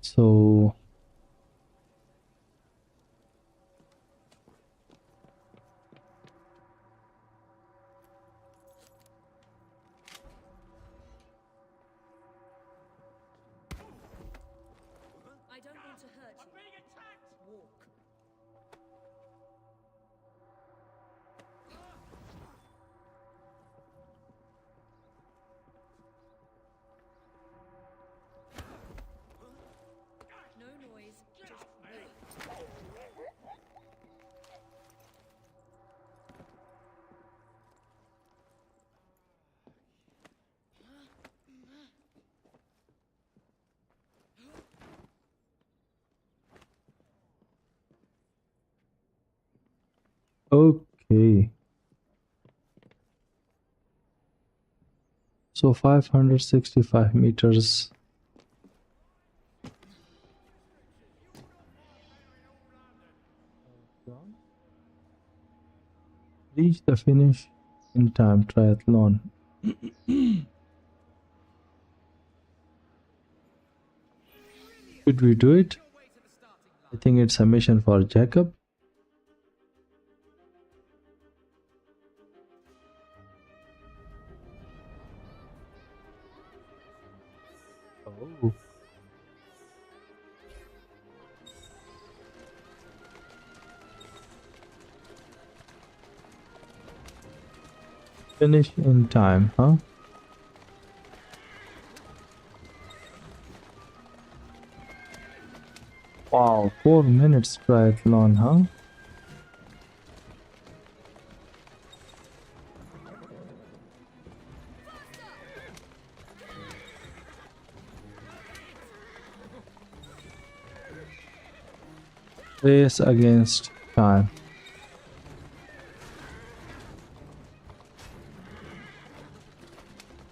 So I don't want to hurt you. I'm being attacked! Walk. No noise, just walk. okay. So 565 meters. Reach the finish in time triathlon. Should we do it? I think it's a mission for Jacob. Oh. Finish in time, huh? Wow, 4 minutes triathlon, huh? Race against time.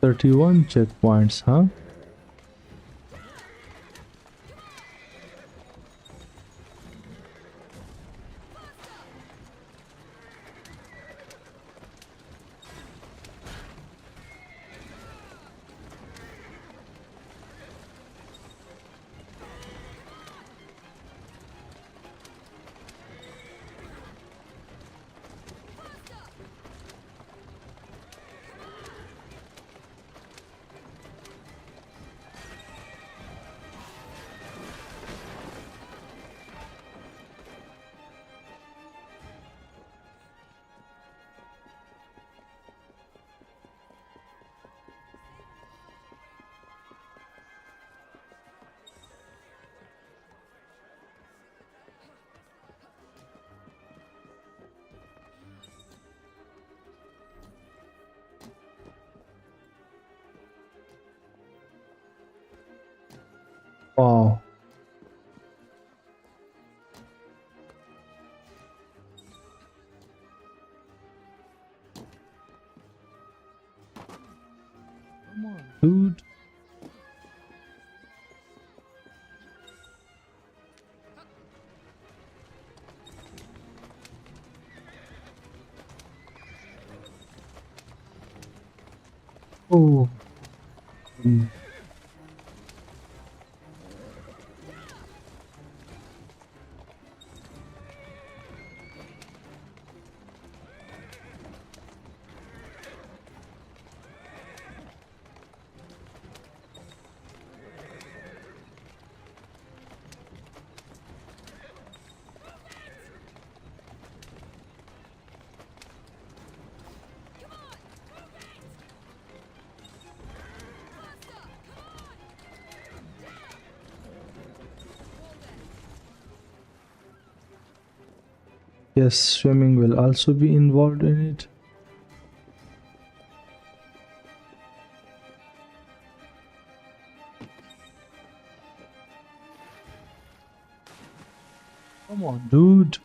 "31 checkpoints, huh?" Wow. Come on, dude. Oh. Yes, swimming will also be involved in it. Come on, dude.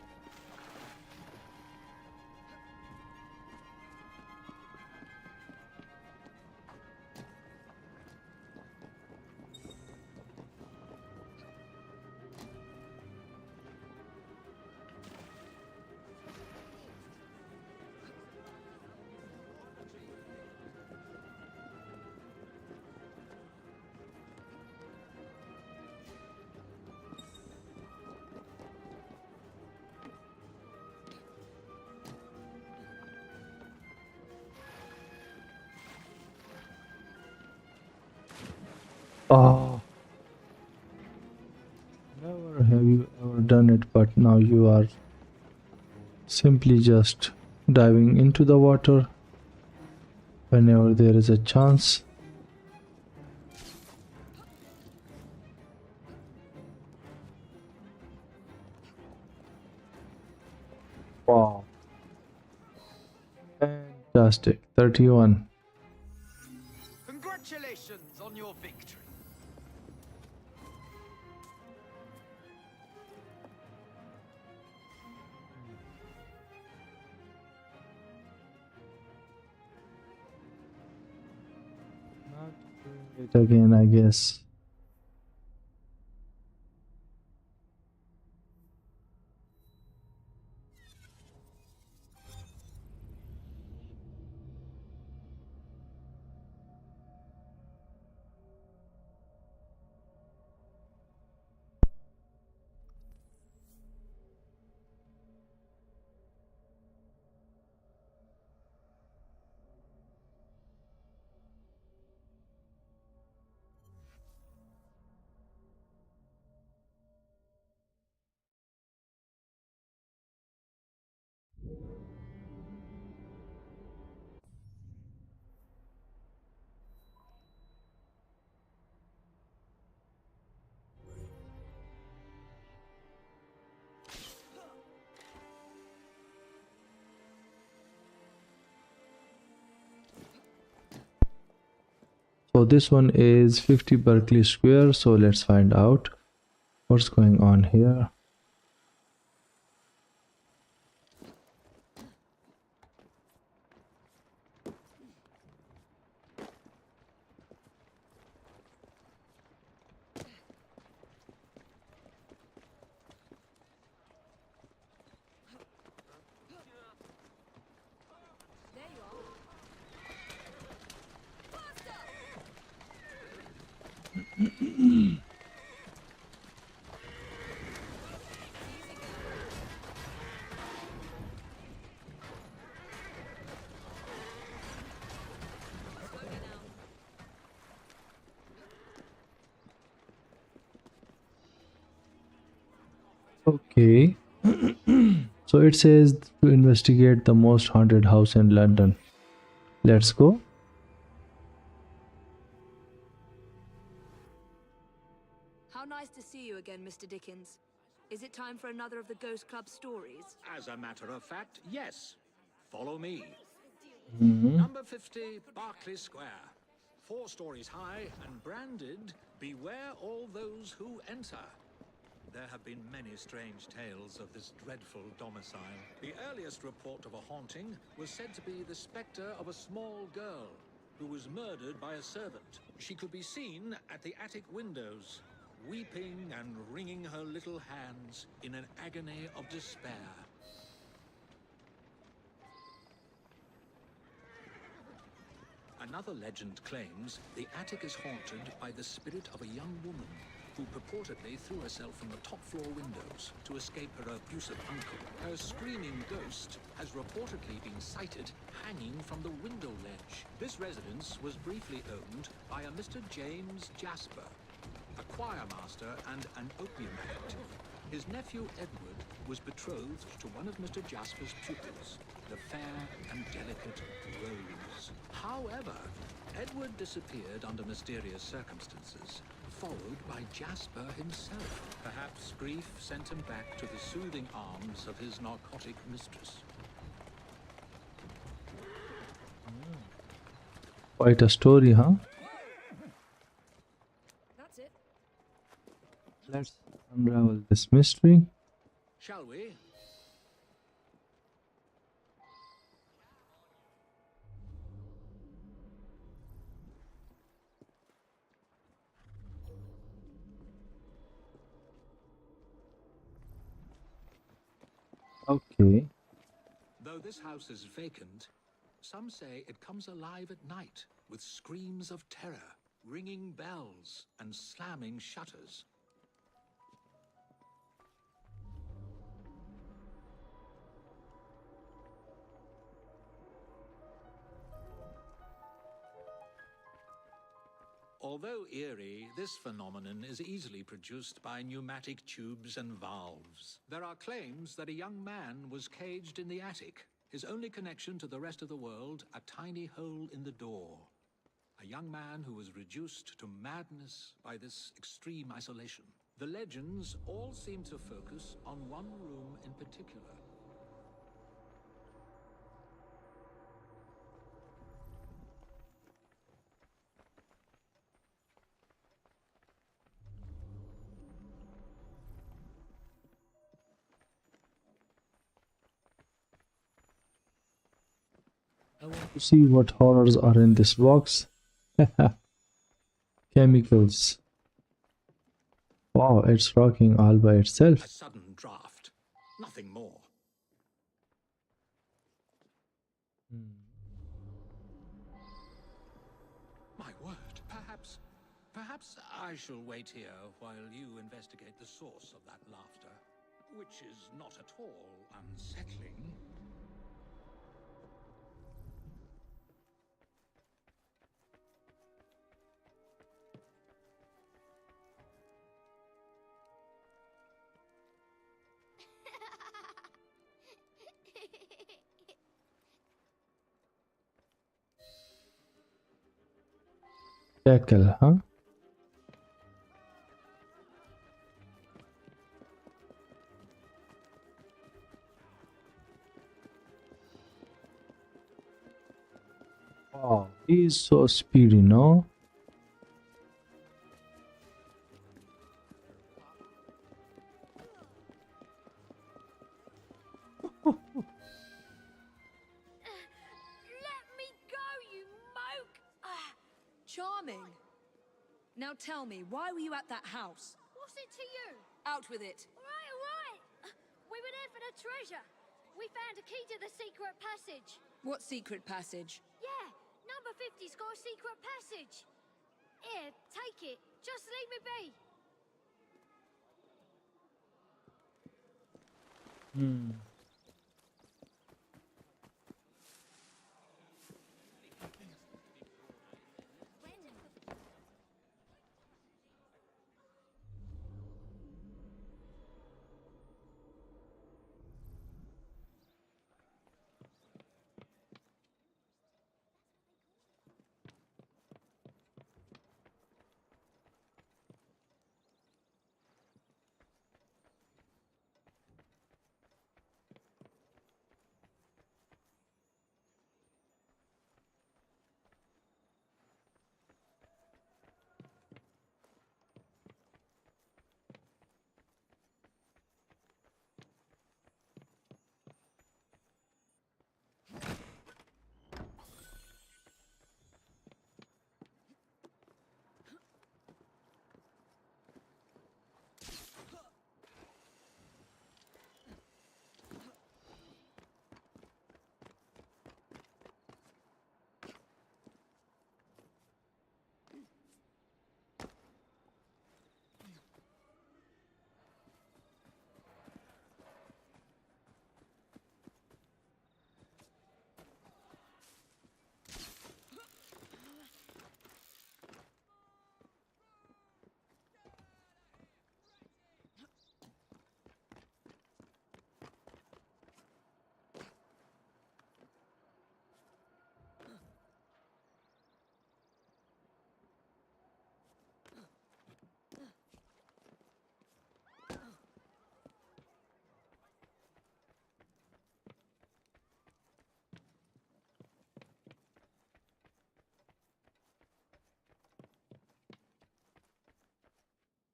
Oh, never have you ever done it, but now you are simply just diving into the water whenever there is a chance. Wow. Fantastic. 31. Congratulations on your victory. It again, I guess. So this one is 50 Berkeley Square, so let's find out what's going on here. Okay. So it says to investigate the most haunted house in London. Let's go. How nice to see you again, Mr. Dickens. Is it time for another of the Ghost Club stories? As a matter of fact, yes. Follow me. Mhm. Number 50, Berkeley Square. 4 stories high and branded, "Beware all those who enter." There have been many strange tales of this dreadful domicile. The earliest report of a haunting was said to be the spectre of a small girl who was murdered by a servant. She could be seen at the attic windows, weeping and wringing her little hands in an agony of despair. Another legend claims the attic is haunted by the spirit of a young woman who purportedly threw herself from the top floor windows to escape her abusive uncle. Her screaming ghost has reportedly been sighted hanging from the window ledge. This residence was briefly owned by a Mr. James Jasper, a choir master and an opium addict. His nephew Edward was betrothed to one of Mr. Jasper's pupils, the fair and delicate Rose. However, Edward disappeared under mysterious circumstances, followed by Jasper himself. Perhaps grief sent him back to the soothing arms of his narcotic mistress. Quite a story, huh? That's it. Let's unravel this mystery. Shall we? Okay. Though this house is vacant, some say it comes alive at night with screams of terror, ringing bells, and slamming shutters. Although eerie, this phenomenon is easily produced by pneumatic tubes and valves. There are claims that a young man was caged in the attic, his only connection to the rest of the world a tiny hole in the door. A young man who was reduced to madness by this extreme isolation. The legends all seem to focus on one room in particular. I want to see what horrors are in this box. Chemicals. Wow, it's rocking all by itself. A sudden draft, nothing more. My word, perhaps I shall wait here while you investigate the source of that laughter, which is not at all unsettling. Tackle, huh? Wow, he's so speedy, no? Let me go, you moke! Charming. Now tell me, why were you at that house? What's it to you? Out with it. Right. We were there for the treasure. We found a key to the secret passage. What secret passage? Yeah, number 50's got a secret passage. Here, take it. Just leave me be.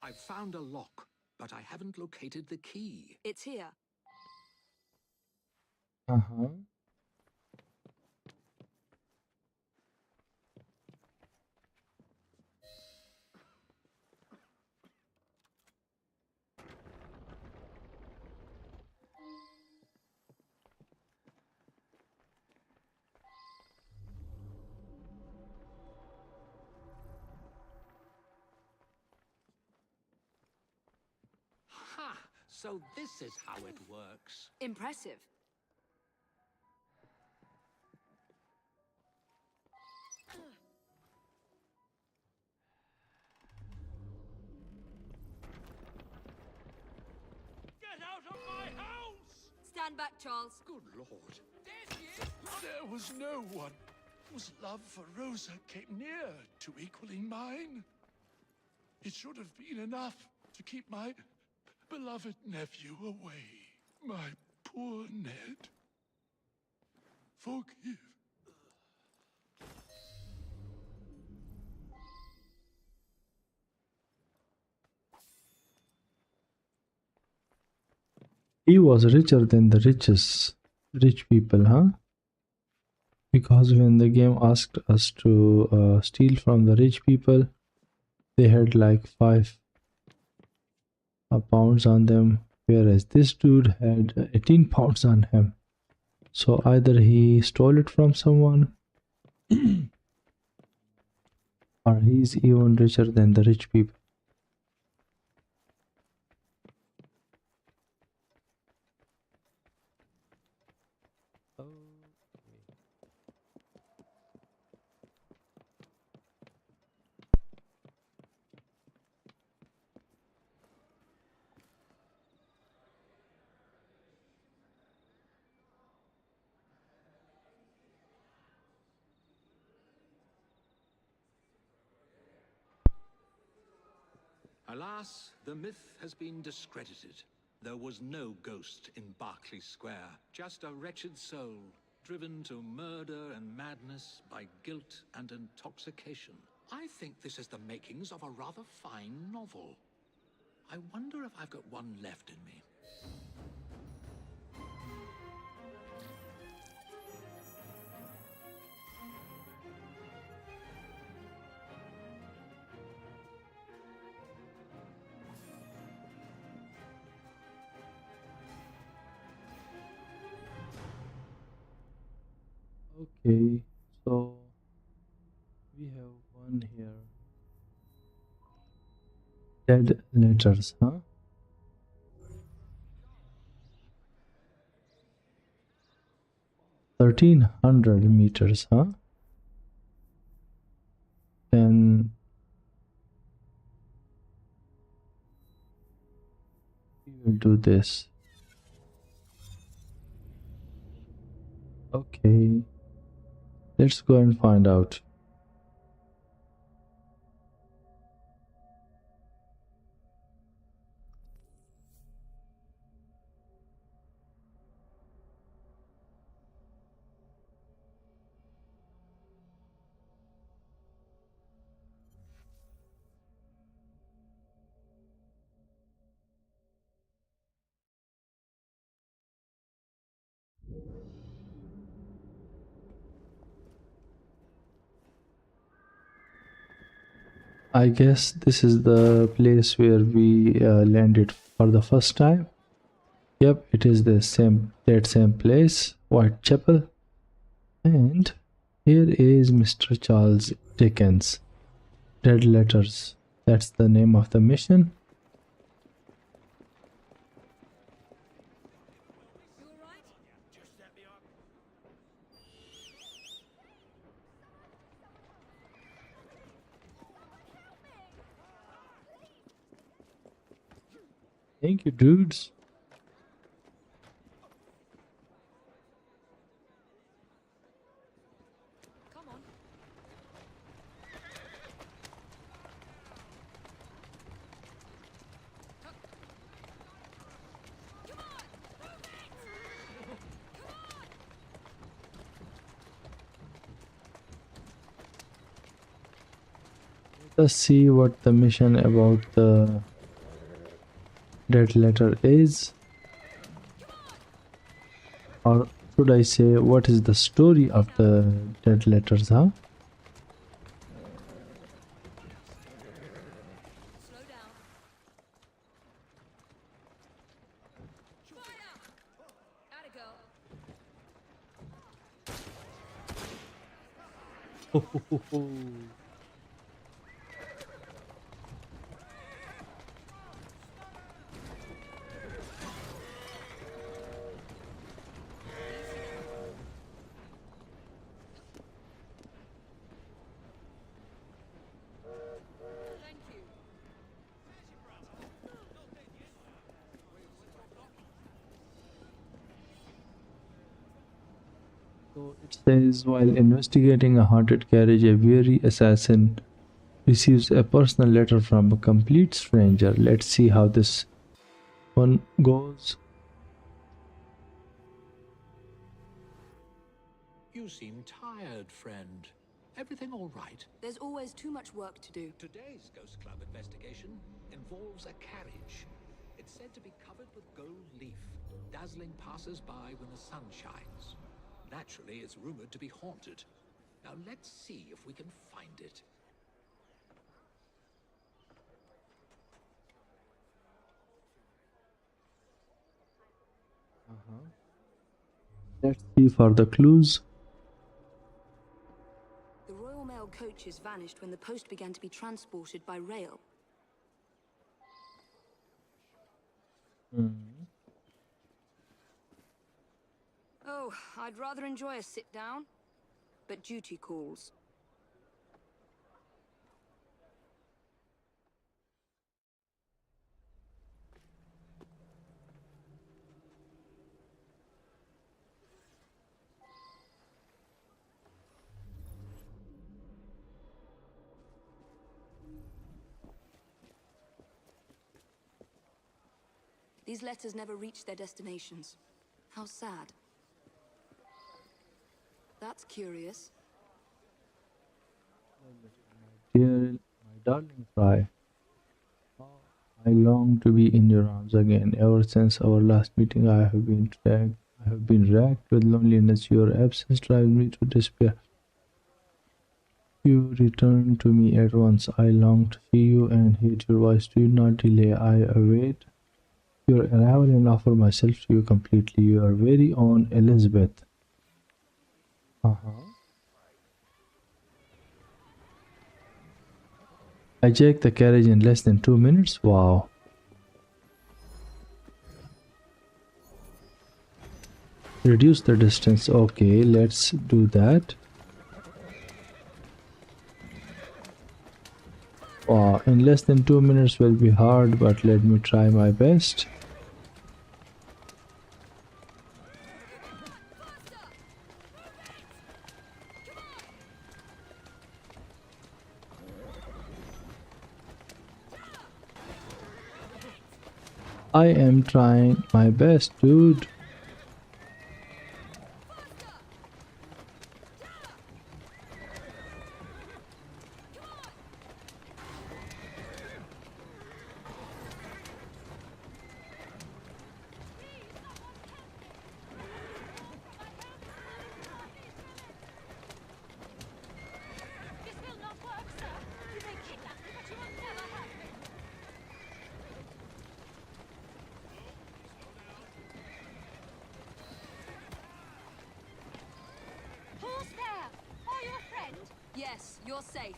I've found a lock, but I haven't located the key. It's here. Uh-huh. Ha! So this is how it works. Impressive. Get out of my house! Stand back, Charles. Good Lord. There she is! There was no one whose love for Rosa came near to equaling mine. It should have been enough to keep my beloved nephew away. My poor Ned. Forgive. He was richer than the rich people, huh? Because when the game asked us to steal from the rich people, they had like 5 pounds on them, whereas this dude had 18 pounds on him. So either he stole it from someone or he's even richer than the rich people. Alas, the myth has been discredited. There was no ghost in Berkeley Square, just a wretched soul, driven to murder and madness by guilt and intoxication. I think this is the makings of a rather fine novel. I wonder if I've got one left in me. Okay, so we have one here. Dead letters, huh? 1300 meters, huh? Then we will do this. Okay, let's go and find out. I guess this is the place where we landed for the first time. Yep, it is the same place, Whitechapel. And here is Mr. Charles Dickens. Dead Letters. That's the name of the mission. Thank you, dudes. Come on. Let us see what the mission about the that letter is, or should I say what is the story of the dead letters, huh? Slow down. Fire! Atta girl. Thank you. So it says, while investigating a haunted carriage, a weary assassin receives a personal letter from a complete stranger. Let's see how this one goes. You seem tired, friend. Everything all right? There's always too much work to do. Today's Ghost Club investigation involves a carriage. It's said to be covered with gold leaf, dazzling passers-by when the sun shines. Naturally, it's rumored to be haunted. Now let's see if we can find it. Let's see for the clues. The Royal Mail coaches vanished when the post began to be transported by rail. Oh, I'd rather enjoy a sit down, but duty calls. These letters never reached their destinations. How sad. That's curious. Dear, my darling Frey, I long to be in your arms again. Ever since our last meeting, I have been racked with loneliness. Your absence drives me to despair. You return to me at once. I long to see you and hear your voice. Do not delay. I await your arrival and offer myself to you completely. Your very own Elizabeth. Hijack the carriage in less than 2 minutes. Wow. Reduce the distance. Okay, let's do that. Wow, in less than 2 minutes will be hard, but let me try my best. I am trying my best, dude. This will not work, sir. You may kidnap me, but you will never hurt me. Who's there? Are you a friend? Yes, you're safe.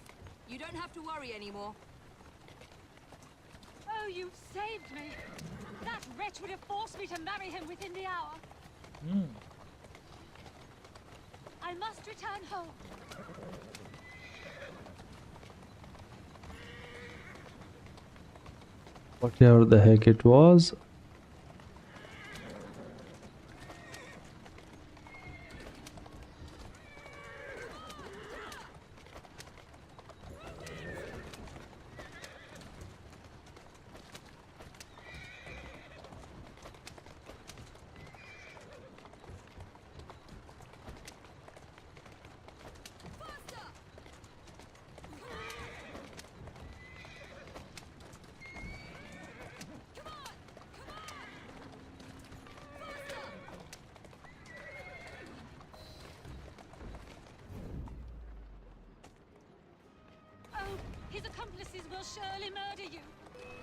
You don't have to worry anymore. Oh, you saved me. That wretch would have forced me to marry him within the hour. I must return home. Whatever the heck it was. His accomplices will surely murder you.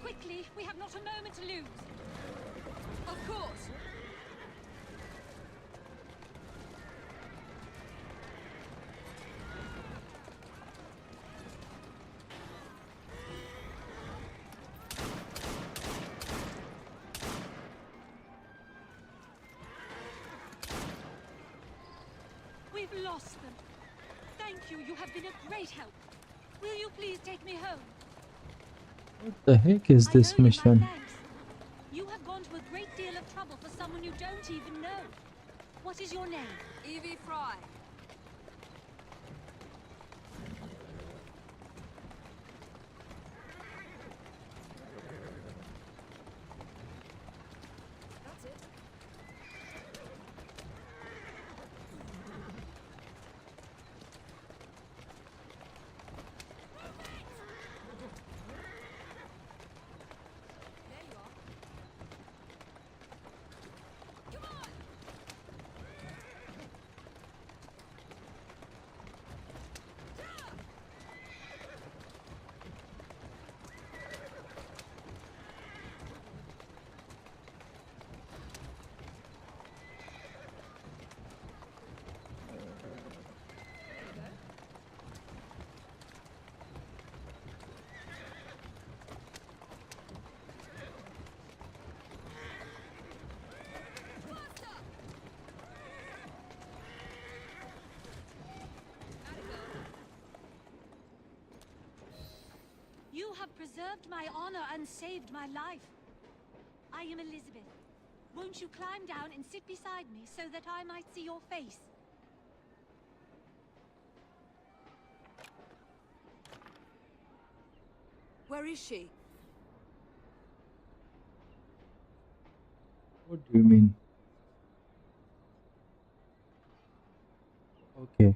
Quickly, we have not a moment to lose. Of course. We've lost them. Thank you. You have been a great help. Will you please take me home? What the heck is this mission? Thanks. You have gone to a great deal of trouble for someone you don't even know. What is your name? Evie Frey. That's it. You have preserved my honor and saved my life. I am Elizabeth. Won't you climb down and sit beside me so that I might see your face? Where is she? What do you mean? Okay.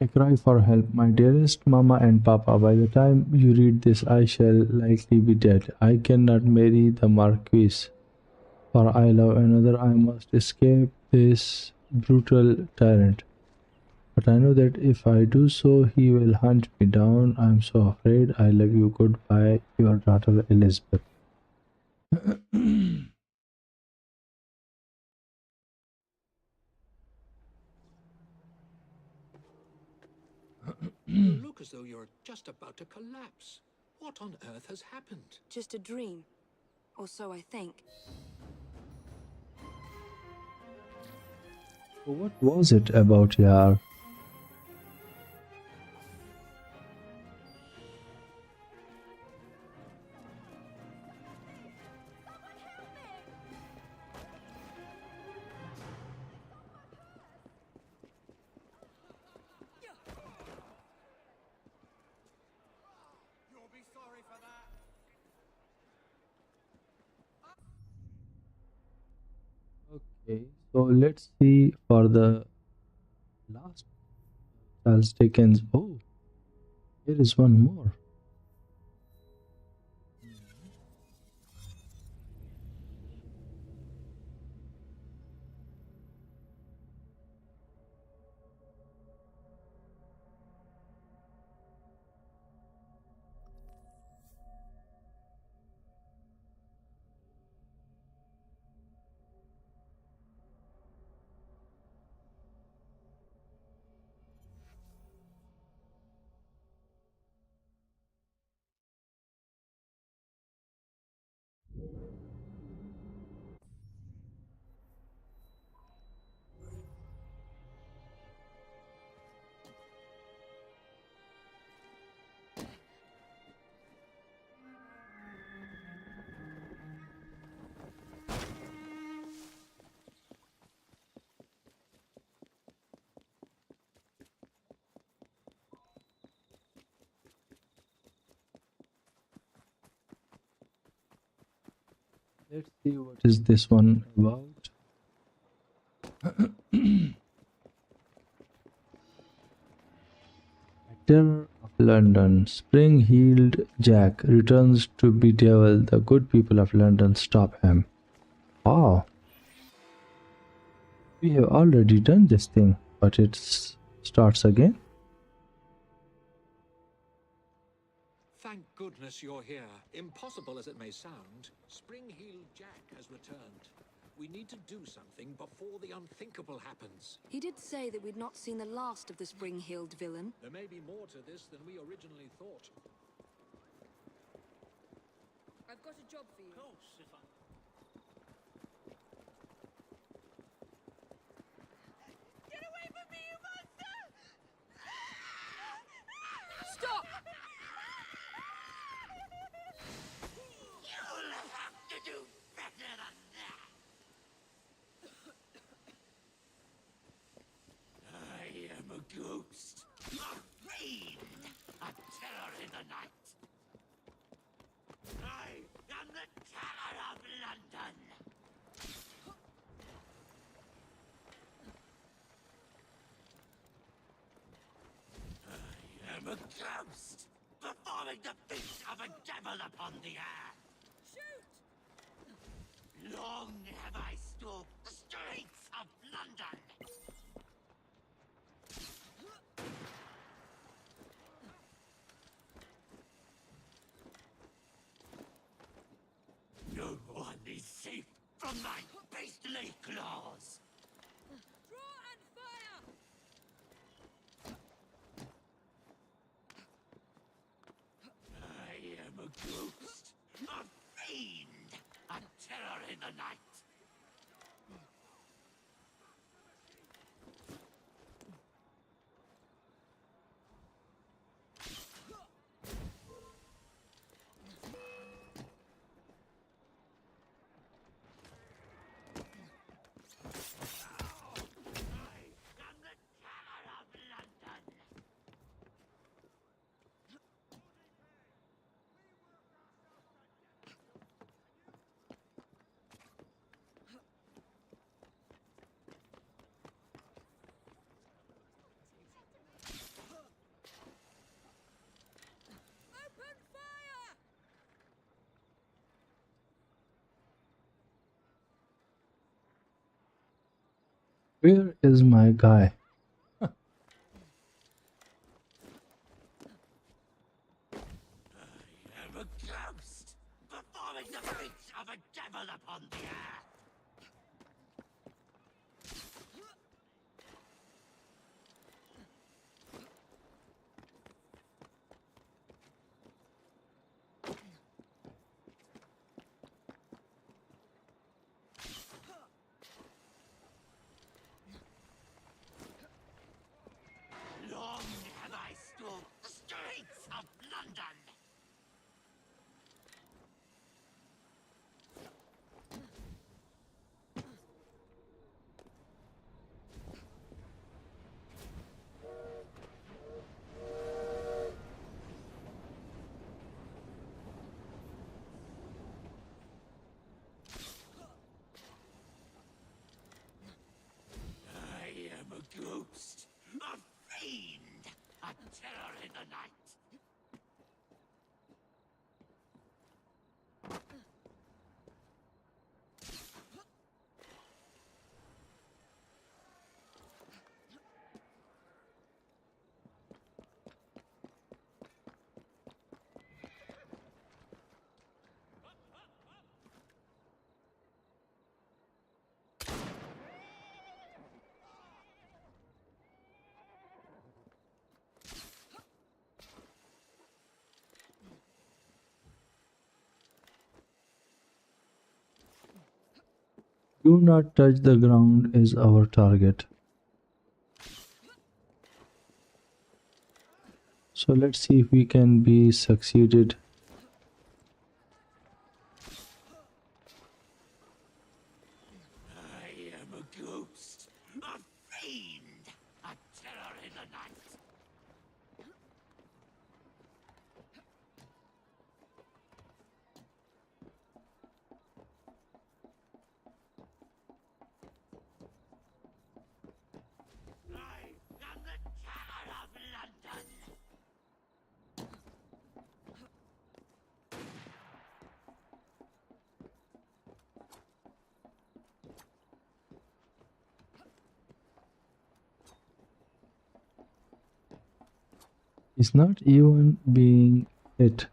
A cry for help, my dearest Mama and Papa. By the time you read this, I shall likely be dead. I cannot marry the Marquis, for I love another. I must escape this brutal tyrant. But I know that if I do so, he will hunt me down. I am so afraid. I love you. Goodbye, your daughter Elizabeth. You look as though you're just about to collapse. What on earth has happened? Just a dream. Or so I think. What was it about, yaar? Okay, so let's see for the last Charles Dickens. Oh, here is one more. Let's see what is this one about. Terror of London. Spring-heeled Jack returns to bedevil the good people of London. Stop him. Wow. We have already done this thing, but it starts again. Thank goodness you're here. Impossible as it may sound, Spring-Heeled Jack has returned. We need to do something before the unthinkable happens. He did say that we'd not seen the last of the spring-heeled villain. There may be more to this than we originally thought. I've got a job for you. Of course, if I... Get away from me, you monster! Stop! You'll have to do better than that. I am a ghost, a fiend, a terror in the night. I am the terror of London. I am a ghost, performing the feat of a devil upon the air. Shoot! Long have I stalked the streets of London. No one is safe from my beastly claws. Draw and fire! I am a ghost, a fiend, a terror in the night. Open fire! Where is my guy? I am a ghost, performing the feats of a devil upon the air. Long have I stalked the streets of London. I am a ghost, a fiend, a terror in the night. Do not touch the ground is our target. So let's see if we can be succeeded. I am a ghost, a fiend, a terror in the night. I am the terror of London. He's not even being hit.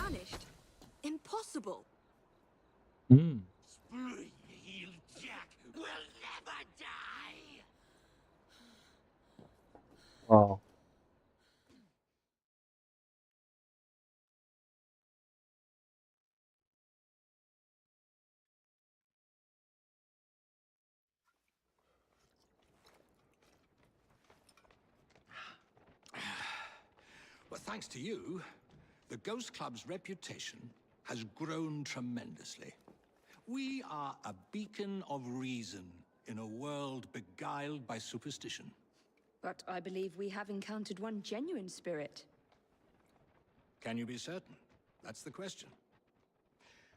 vanished. Impossible. Spring-heel Jack will never die! Wow. Well, thanks to you, the Ghost Club's reputation has grown tremendously. We are a beacon of reason in a world beguiled by superstition. But I believe we have encountered one genuine spirit. Can you be certain? That's the question.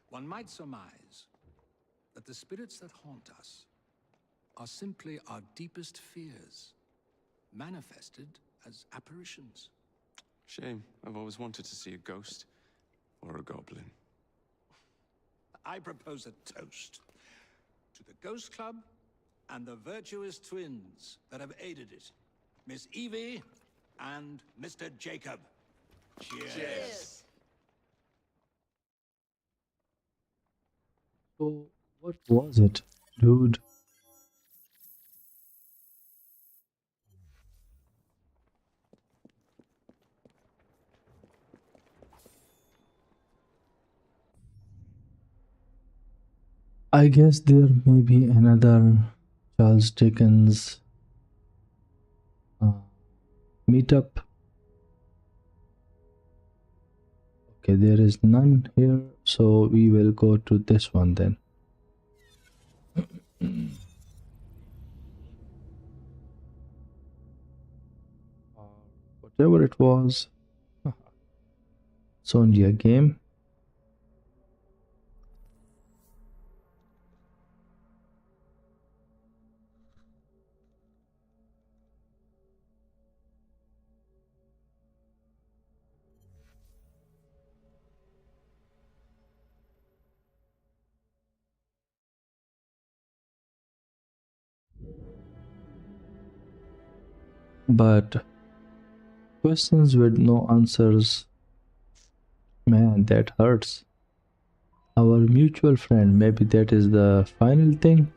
One might surmise that the spirits that haunt us are simply our deepest fears, manifested as apparitions. Shame. I've always wanted to see a ghost. Or a goblin. I propose a toast to the Ghost Club and the virtuous twins that have aided it, Miss Evie and Mr. Jacob. Cheers. Cheers. So, what was it, dude? I guess there may be another Charles Dickens meetup. Okay, there is none here, so we will go to this one then. Whatever it was, it's only a game. But questions with no answers, man, that hurts. Our mutual friend, maybe that is the final thing.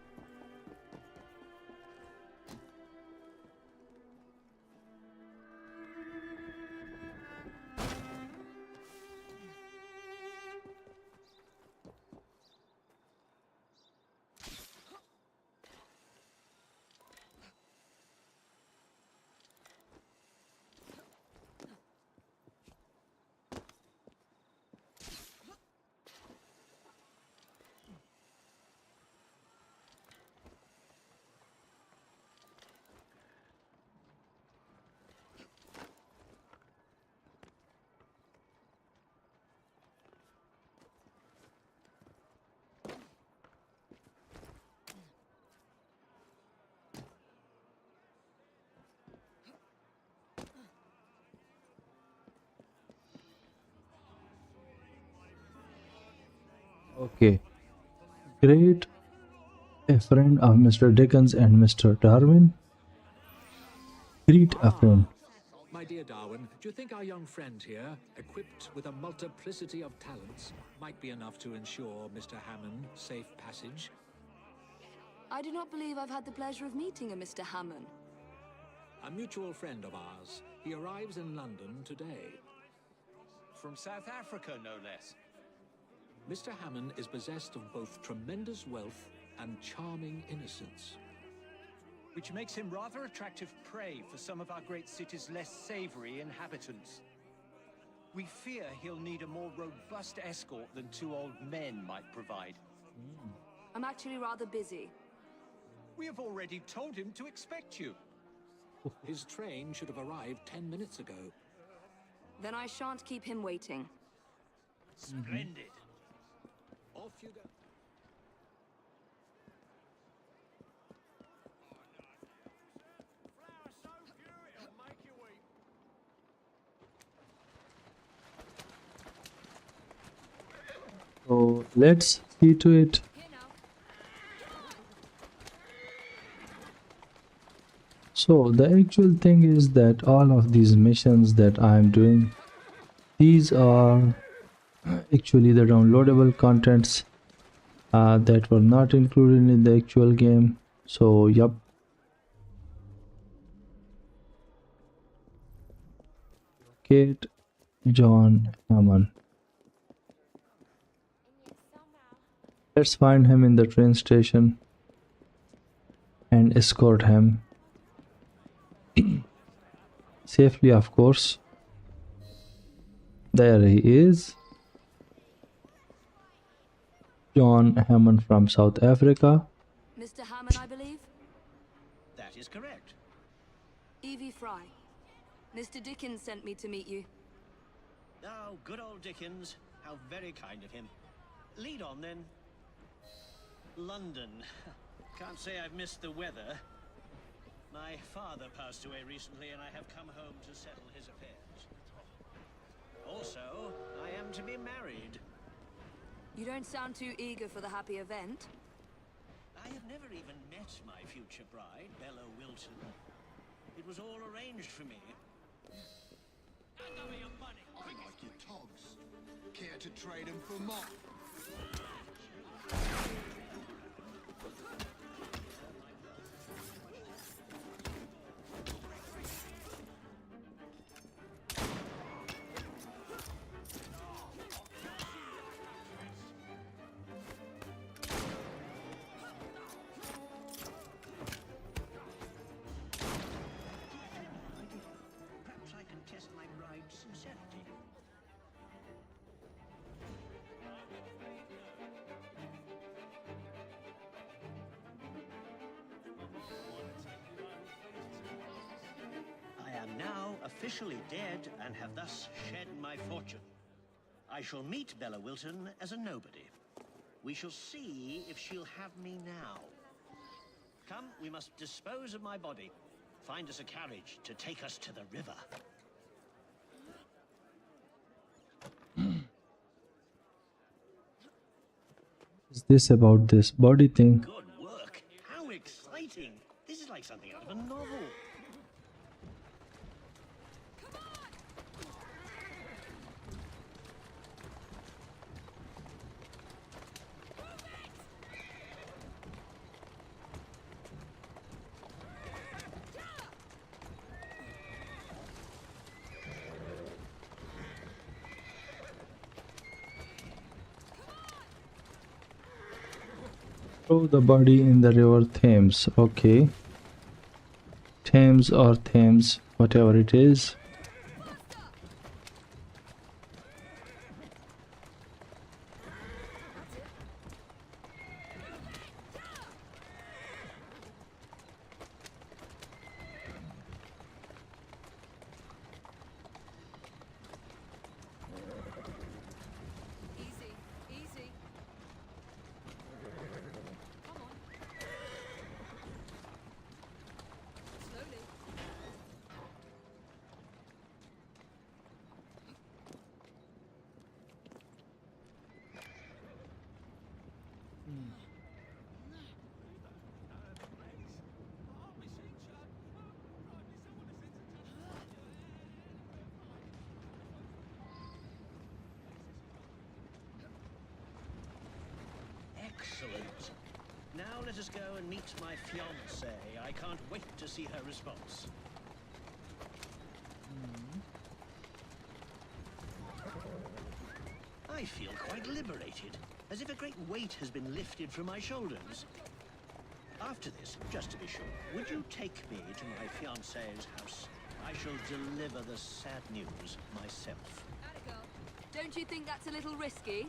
Okay, great. A friend of Mr. Dickens and Mr. Darwin. Greet a friend. My dear Darwin, do you think our young friend here, equipped with a multiplicity of talents, might be enough to ensure Mr. Hammond safe passage? I do not believe I've had the pleasure of meeting a Mr. Hammond. A mutual friend of ours. He arrives in London today. From South Africa, no less. Mr. Hammond is possessed of both tremendous wealth and charming innocence. Which makes him rather attractive prey for some of our great city's less savory inhabitants. We fear he'll need a more robust escort than two old men might provide. I'm actually rather busy. We have already told him to expect you. His train should have arrived 10 minutes ago. Then I shan't keep him waiting. Splendid. Off you go. So let's see to it. So the actual thing is that all of these missions that I'm doing, these are actually the downloadable contents that were not included in the actual game. So yup. Kate John Hammond. Let's find him in the train station and escort him safely, of course. There he is. John Hammond from South Africa. Mr. Hammond, I believe? That is correct. Evie Frey. Mr. Dickens sent me to meet you. Oh, good old Dickens. How very kind of him. Lead on, then. London. Can't say I've missed the weather. My father passed away recently, and I have come home to settle his affairs. Also, I am to be married. You don't sound too eager for the happy event. I have never even met my future bride, Bella Wilton. It was all arranged for me. I like your togs. Care to trade them for more? Perhaps I can test my bride's sincerity. I am now officially dead and have thus shed my fortune. I shall meet Bella Wilton as a nobody. We shall see if she'll have me now. Come, we must dispose of my body. Find us a carriage to take us to the river. Is this about this body thing? Good work. How exciting. This is like something out of a novel. Throw the body in the river Thames. Okay. Thames or Thames, whatever it is. Easy, easy. Come on. Slowly. Excellent. Now let us go and meet my fiancée. I can't wait to see her response. I feel quite liberated, as if a great weight has been lifted from my shoulders. After this, just to be sure, would you take me to my fiancée's house? I shall deliver the sad news myself. Atta girl. Don't you think that's a little risky?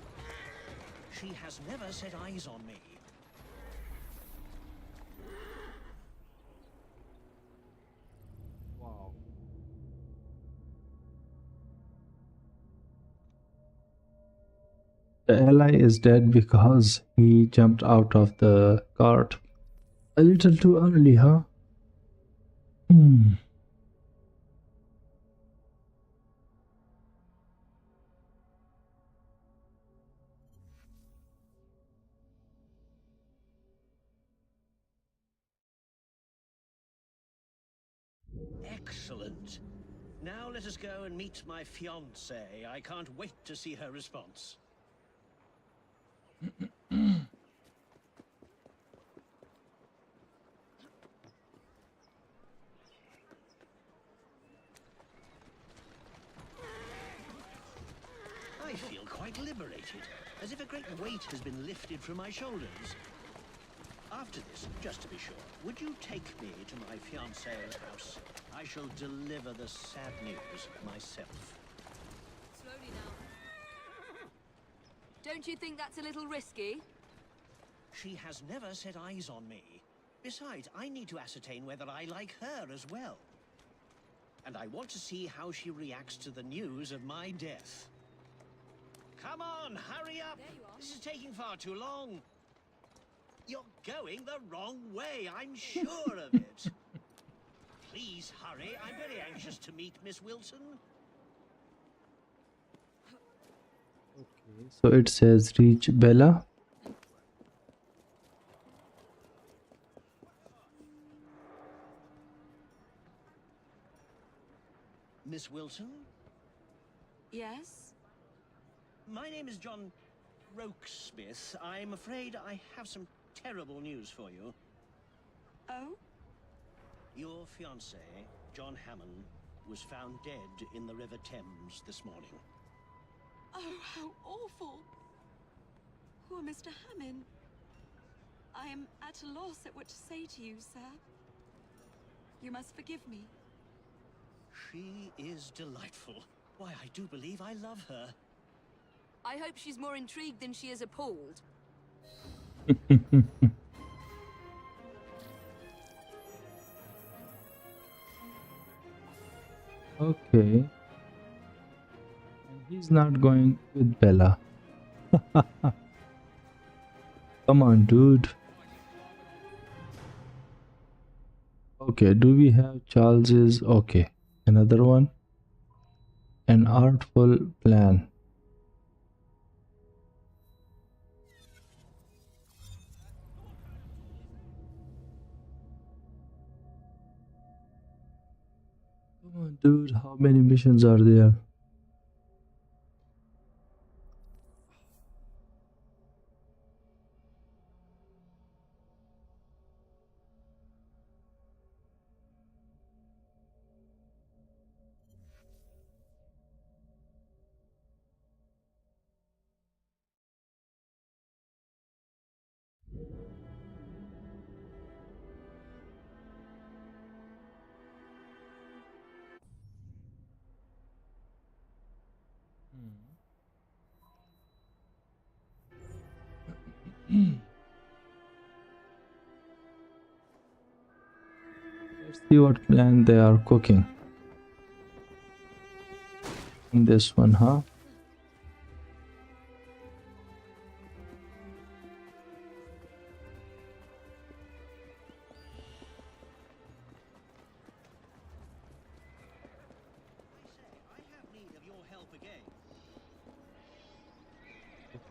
She has never set eyes on me. Wow. The ally is dead because he jumped out of the cart a little too early, huh? Excellent. Now let us go and meet my fiancée. I can't wait to see her response. I feel quite liberated, as if a great weight has been lifted from my shoulders. After this, just to be sure, would you take me to my fiancée's house? I shall deliver the sad news myself. Slowly now. Don't you think that's a little risky? She has never set eyes on me. Besides, I need to ascertain whether I like her as well. And I want to see how she reacts to the news of my death. Come on, hurry up! This is taking far too long. You're going the wrong way, I'm sure of it. Please hurry, I'm very anxious to meet Miss Wilson. Okay, so it says reach Bella. Miss Wilson? Yes? My name is John Rokesmith. I'm afraid I have some terrible news for you. Oh? Your fiancé, John Hammond, was found dead in the River Thames this morning. Oh, how awful! Poor Mr. Hammond. I am at a loss at what to say to you, sir. You must forgive me. She is delightful. Why, I do believe I love her. I hope she's more intrigued than she is appalled. Okay. And he's not going with Bella. Come on, dude. Okay, do we have Charles's? Okay, another one. An artful plan. Come on, dude, how many missions are there? Let's see what plan they are cooking. In this one, huh?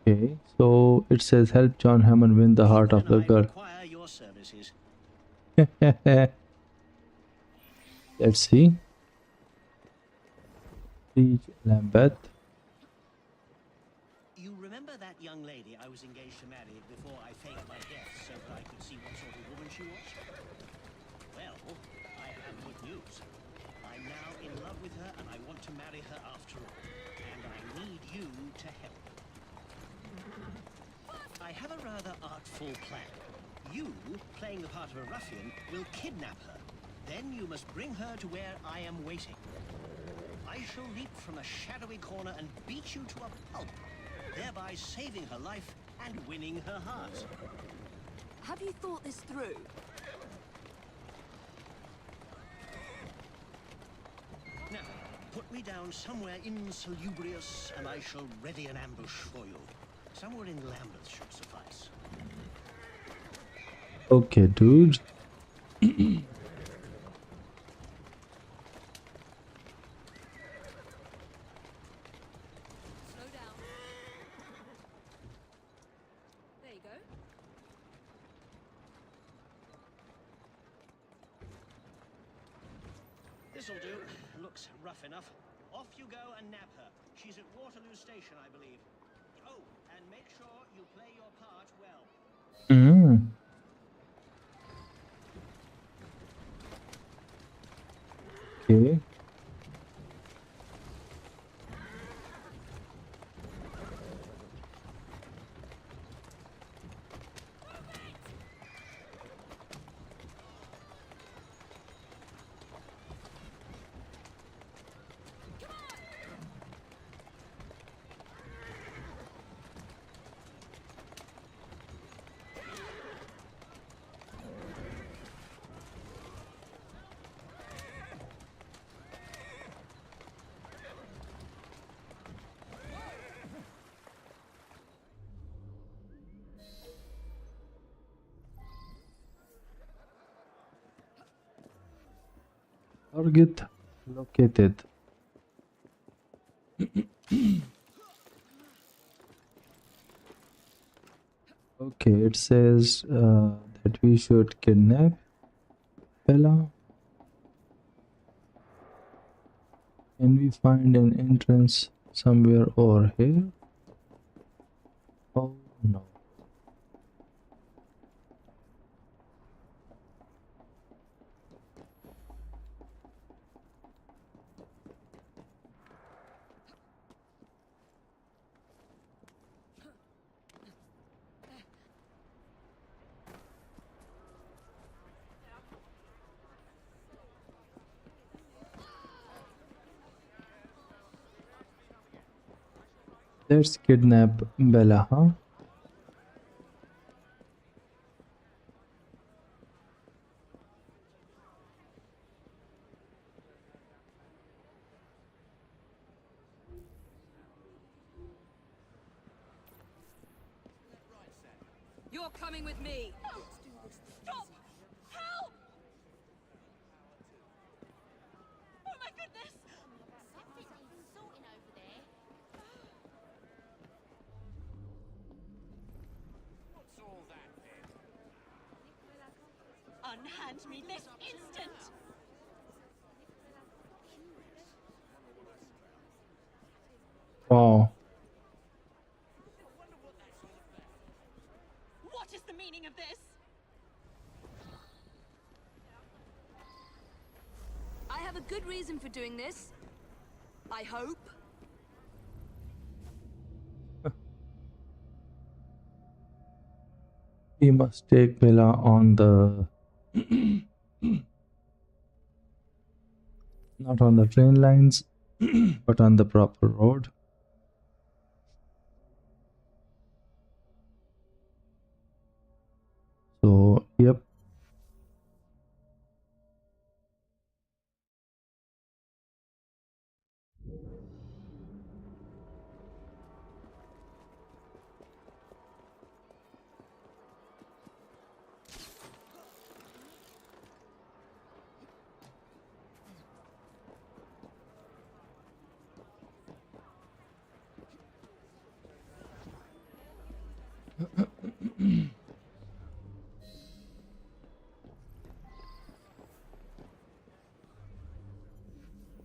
Okay, so it says help John Hammond win the heart of the girl. Require your services. Let's see. Reach Lambeth. You remember that young lady I was engaged to marry before I faked my death so that I could see what sort of woman she was? Well, I have good news. I'm now in love with her and I want to marry her after all. And I need you to help. I have a rather artful plan. You, playing the part of a ruffian, will kidnap her. Then you must bring her to where I am waiting. I shall leap from a shadowy corner and beat you to a pulp, thereby saving her life and winning her heart. Have you thought this through? Now, put me down somewhere insalubrious and I shall ready an ambush for you. Somewhere in Lambeth should suffice. Okay, dude. There you go. This'll do. Looks rough enough. Off you go and nab her. She's at Waterloo Station, I believe. Oh, and make sure you play your part well. Okay. Target located. Okay, it says that we should kidnap Bella. Can we find an entrance somewhere over here? Oh no. Let's kidnap Bella, huh? You're coming with me. Stop! Help! Oh my goodness! Something needs sorting over there. What's all that then? Unhand me this instant! Wow. What is the meaning of this? I have a good reason for doing this. I hope. We must take Bella on the not on the train lines, but on the proper road. So, yep.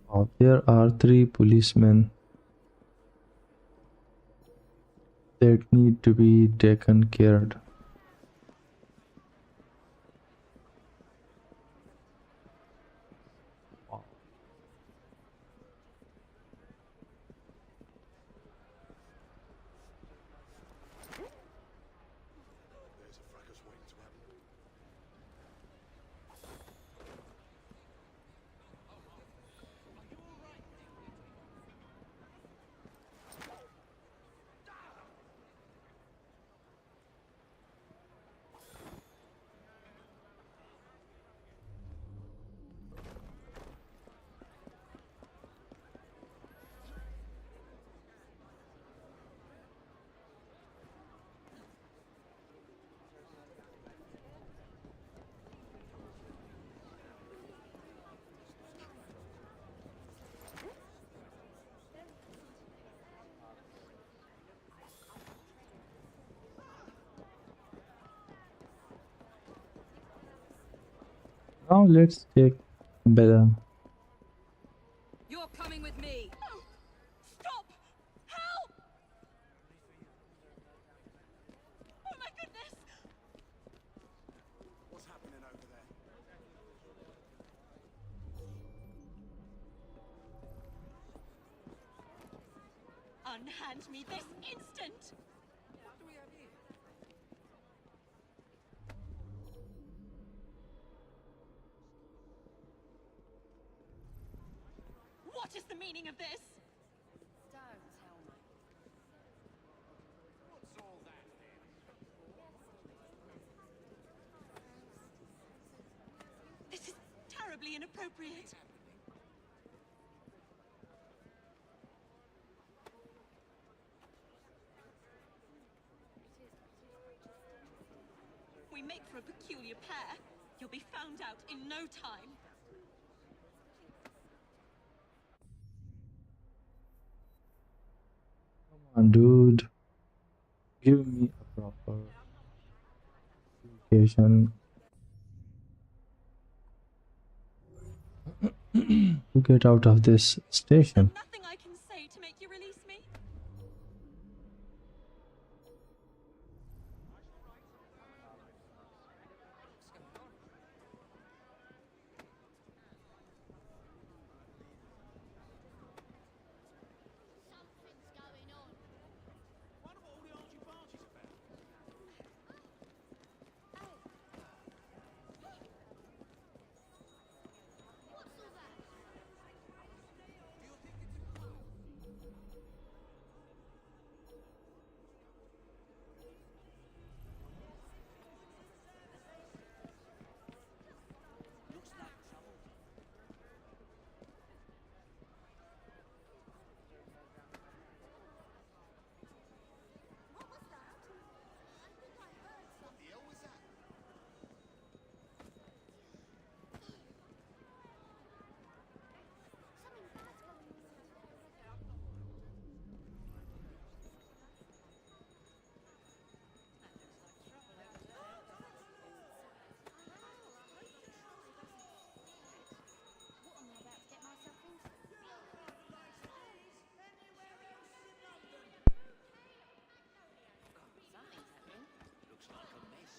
Oh, there are 3 policemen that need to be taken care of. Now let's take Bella. You're coming with me. No! Stop! Help! Oh my goodness! What's happening over there? Unhand me this instant! What do we have here? What is the meaning of this? Don't tell me. What's all that then? This is terribly inappropriate. We make for a peculiar pair. You'll be found out in no time. Come on, dude. Give me a proper location to get out of this station. Nothing I can say to make you release me? Something's going on. Wonder what all the argy-bargy's about. What's all that? Do you think it's a clue? Looks like trouble. What was that? I think I heard What the hell was that? something bad's going on. What am I about to get myself into? Something's happening. Looks like a mess.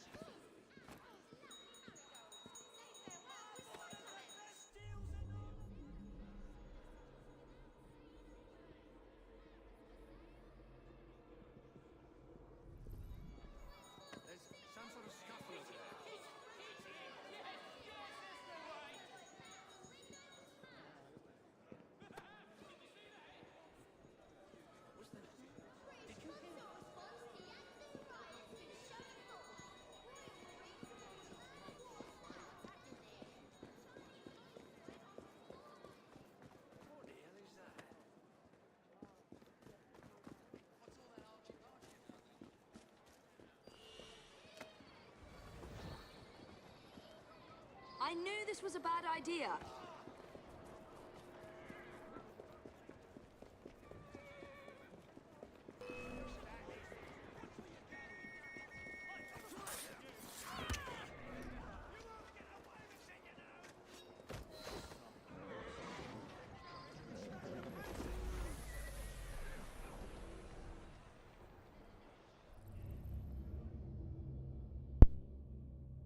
There's some sort of scuffle over there. What's that? Did you hear that? What the hell is that? What's all that argy-bargy about then? I knew this was a bad idea.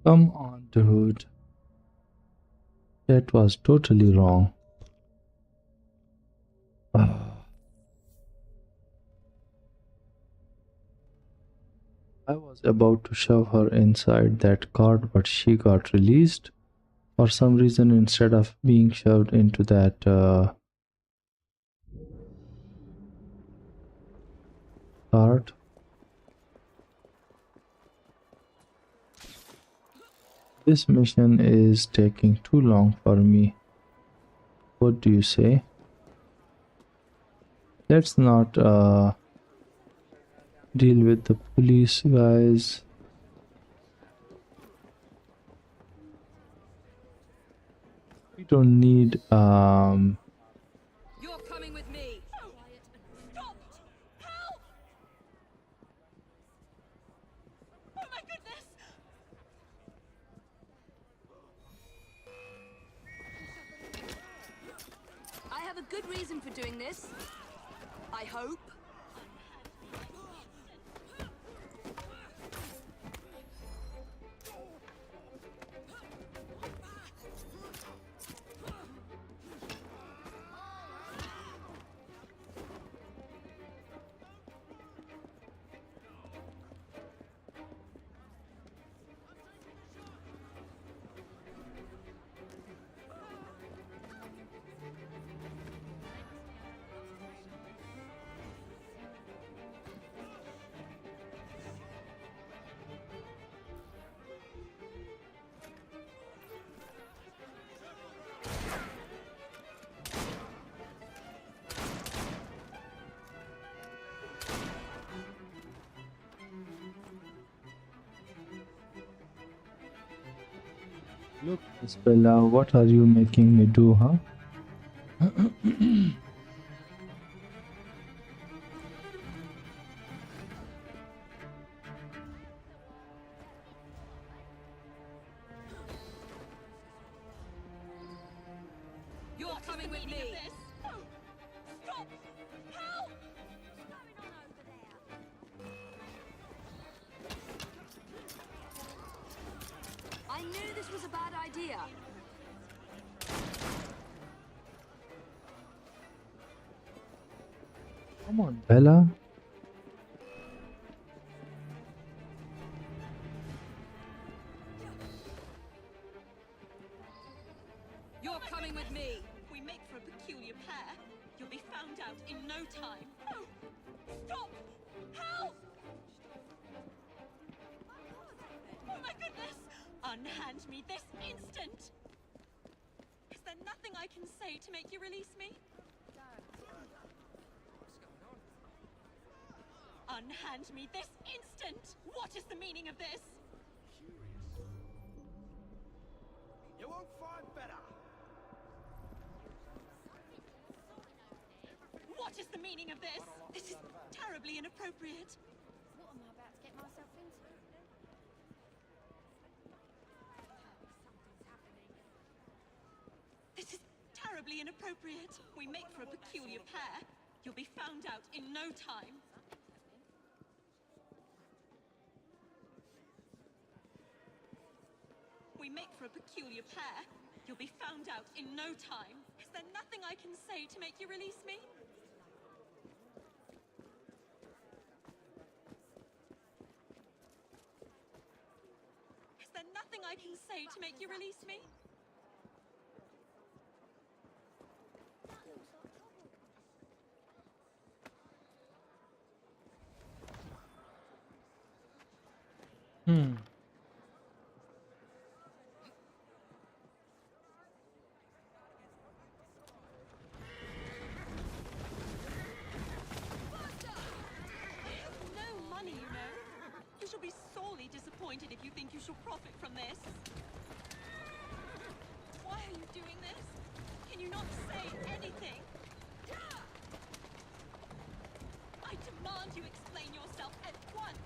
Come on, dude. That was totally wrong. I was about to shove her inside that cart, but she got released for some reason instead of being shoved into that cart. This mission is taking too long for me. What do you say? Let's not deal with the police guys. We don't need You're coming with me. Stop! Help! Oh my goodness! I have a a good reason for doing this. I hope. Look, Bella, what are you making me do, huh? You're coming with me. Stop! Help! I knew this was a bad idea. Come on, Bella. You're coming with me. We make for a peculiar pair. You'll be found out in no time. Oh! Stop! Help! Oh my goodness! Unhand me this instant! Is there nothing I can say to make you release me? Unhand me this instant! What is the meaning of this? You won't find better. What is the meaning of this? This is terribly inappropriate. What am I about to get myself into? This is terribly inappropriate. We make for a peculiar pair. You'll be found out in no time. We make for a peculiar pair. You'll be found out in no time. Is there nothing I can say to make you release me? Is there nothing I can say to make you release me? No money, you know. You shall be sorely disappointed if you think you shall profit from this. Why are you doing this? Can you not say anything? I demand you explain yourself at once.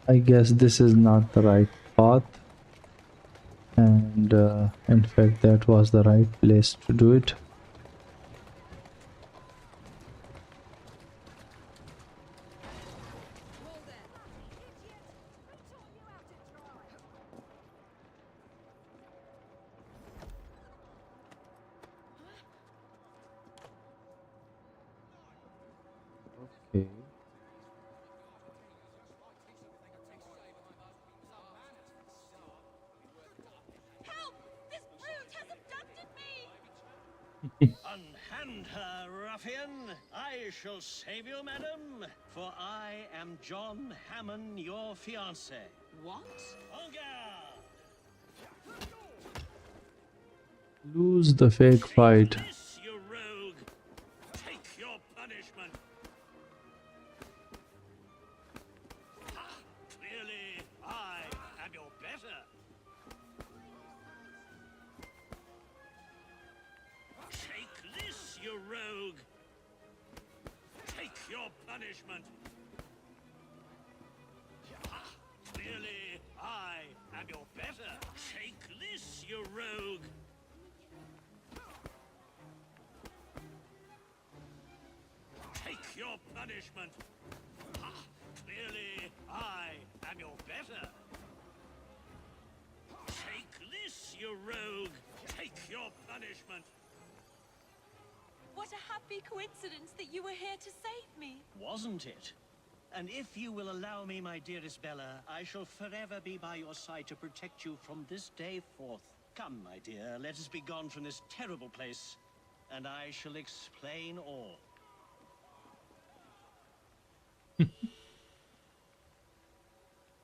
I guess this is not the right path, and in fact that was the right place to do it. Okay. Unhand her, ruffian! I shall save you, madam, for I am John Hammond, your fiancé. What? En garde! Lose the fake fight. This, you rogue! Take your punishment! Ha! Clearly, I am your better! Take this, you rogue! Take your punishment! Ha! Clearly, I am your better! Take this, you rogue! Take your punishment! Ha! Clearly, I am your better! Take this, you rogue! Take your punishment! What a happy coincidence that you were here to save me. Wasn't it? And if you will allow me, my dearest Bella, I shall forever be by your side to protect you from this day forth. Come, my dear, let us be gone from this terrible place, and I shall explain all.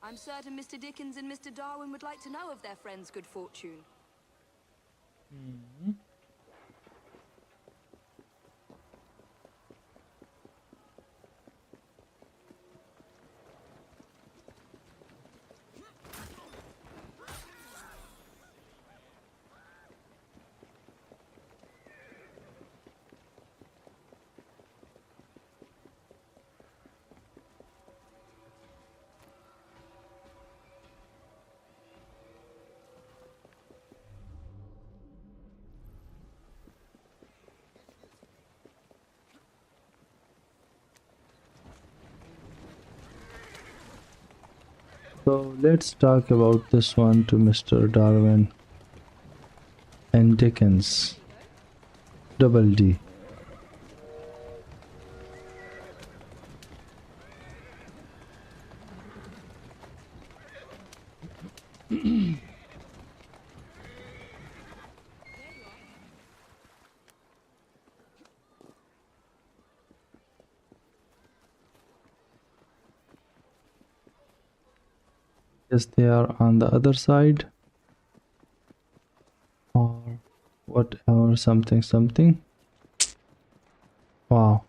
I'm certain Mr. Dickens and Mr. Darwin would like to know of their friend's good fortune. So let's talk about this one to Mr. Darwin and Dickens. Double D. Yes, they are on the other side, or whatever, something. Wow.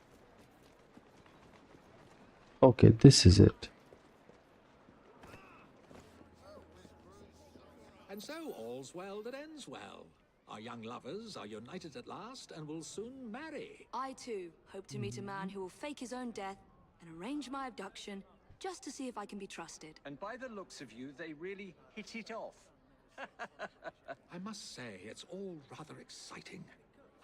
Okay, this is it. And so all's well that ends well. Our young lovers are united at last and will soon marry. I too hope to meet a man who will fake his own death and arrange my abduction just to see if I can be trusted. And by the looks of you, they really hit it off. I must say, it's all rather exciting.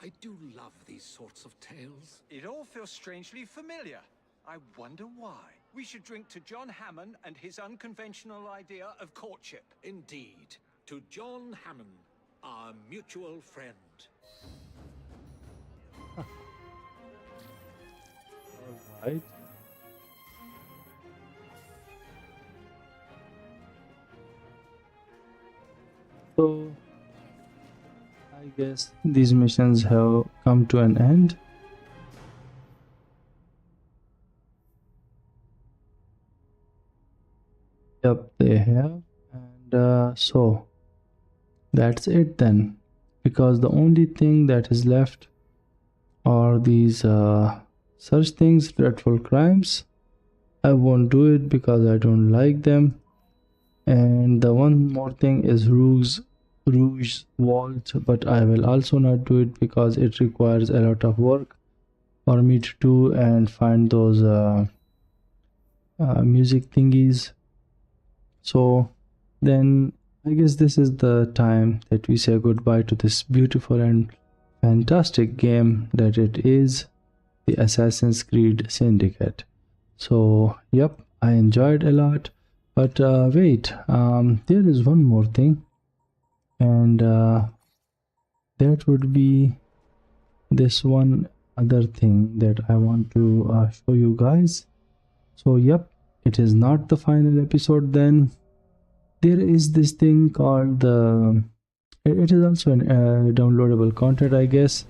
I do love these sorts of tales. It all feels strangely familiar. I wonder why. We should drink to John Hammond and his unconventional idea of courtship. Indeed. To John Hammond, our mutual friend. Alright. So I guess these missions have come to an end. Yep, they have. And so that's it then, because the only thing that is left are these such things, dreadful crimes. I won't do it because I don't like them. And the one more thing is Rouge Vault, but I will also not do it because it requires a lot of work for me to do and find those music thingies. So then I guess this is the time that we say goodbye to this beautiful and fantastic game that it is, the Assassin's Creed Syndicate. So yep, I enjoyed a lot, but wait, there is one more thing, and that would be this one other thing that I want to show you guys. So yep, it is not the final episode then. There is this thing called the, it is also an downloadable content, I guess,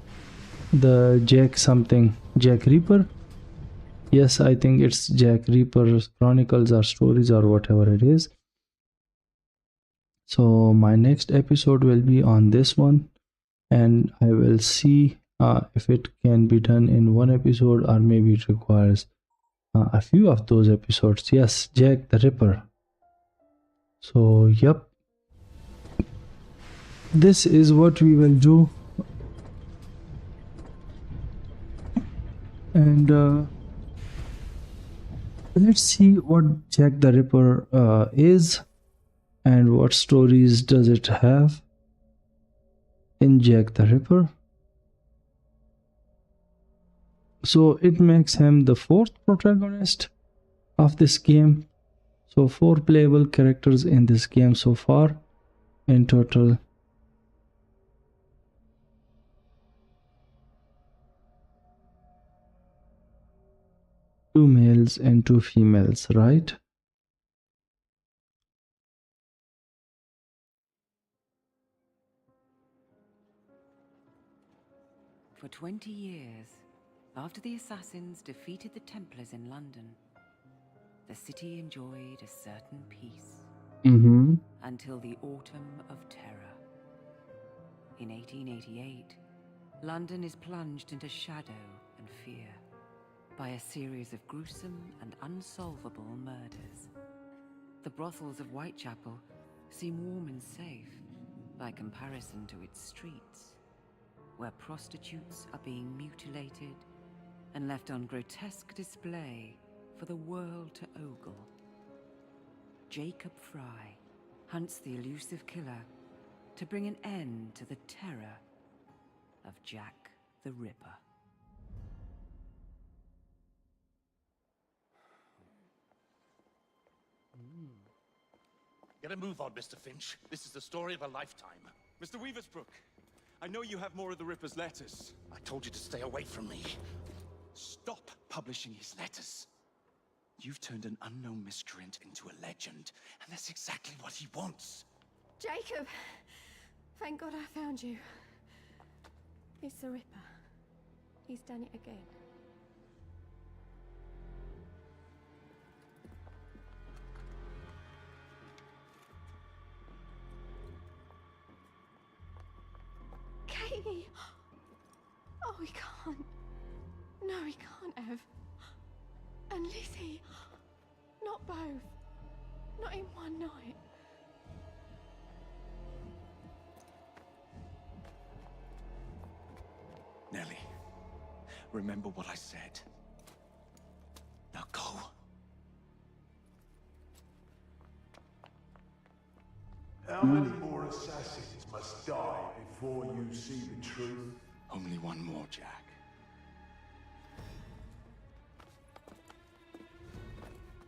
the Jack Reaper. Yes, I think it's Jack Reaper's Chronicles or Stories or whatever it is. So my next episode will be on this one, and I will see if it can be done in one episode, or maybe it requires a few of those episodes. Yes, Jack the Ripper. So yep, this is what we will do, and let's see what Jack the Ripper is, and what stories does it have in Jack the Ripper. So it makes him the 4th protagonist of this game. So 4 playable characters in this game so far in total. Two males and 2 females, right? For 20 years, after the assassins defeated the Templars in London, the city enjoyed a certain peace. Until the Autumn of Terror. In 1888, London is plunged into shadow and fear by a series of gruesome and unsolvable murders. The brothels of Whitechapel seem warm and safe by comparison to its streets, where prostitutes are being mutilated and left on grotesque display for the world to ogle. Jacob Frey hunts the elusive killer to bring an end to the terror of Jack the Ripper. Get a move on, Mr. Finch. This is the story of a lifetime. Mr. Weaversbrook, I know you have more of the Ripper's letters. I told you to stay away from me. Stop publishing his letters. You've turned an unknown miscreant into a legend, and that's exactly what he wants. Jacob! Thank God I found you. It's the Ripper. He's done it again. Katie! Oh, he can't. No, he can't have. And Lizzie. Not both. Not in one night. Nellie, remember what I said. Now go. How many more assassins must die before you see the truth? Only one more, Jack.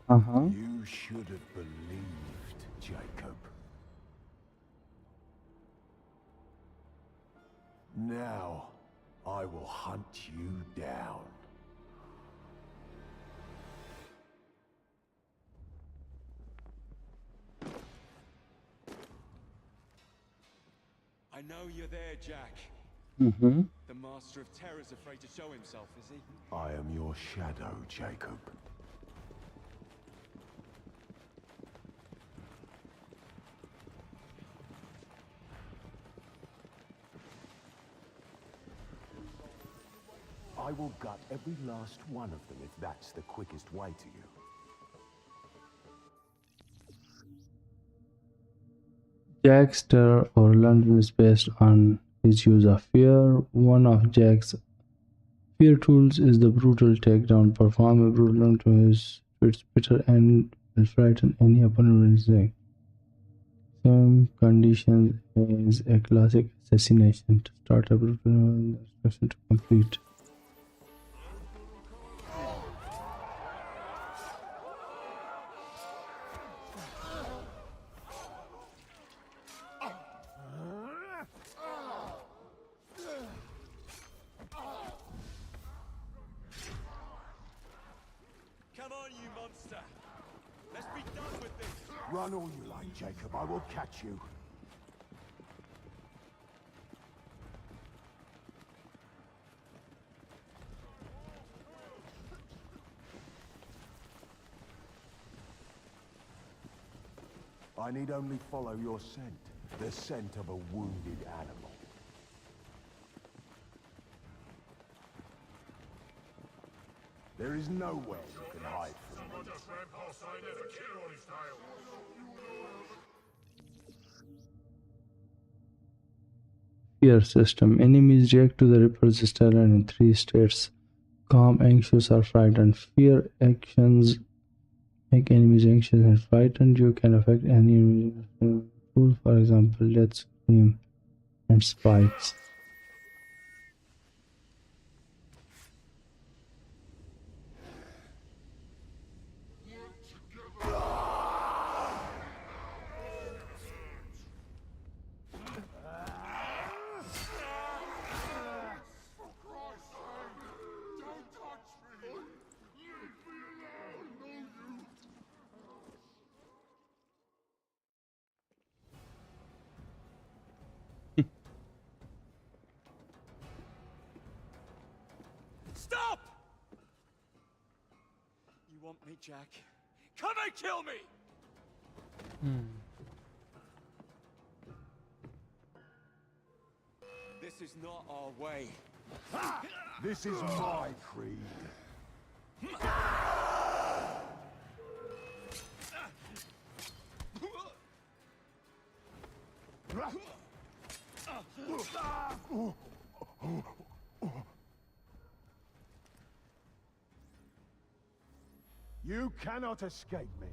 You should have believed, Jacob. Now, I will hunt you down. I know you're there, Jack. Mm-hmm. The Master of Terror's afraid to show himself, is he? I am your shadow, Jacob. I will gut every last one of them if that's the quickest way to you. Jack's terror or London is based on his use of fear. One of Jack's fear tools is the brutal takedown. Perform a brutal to its bitter end will frighten any opponent with his leg. Same conditions as a classic assassination. To start a instruction to complete. Come on, you monster! Let's be done with this! Run all you like, Jacob. I will catch you. I need only follow your scent. The scent of a wounded animal. There is nowhere you can hide from me. Fear system. Enemies react to the Reaper's style in 3 states: calm, anxious, or frightened. Fear actions make enemies anxious and frightened. You can affect any tool, for example, death scream and spikes. Stop! You want me, Jack? Come and kill me! This is not our way. This is my creed. You cannot escape me.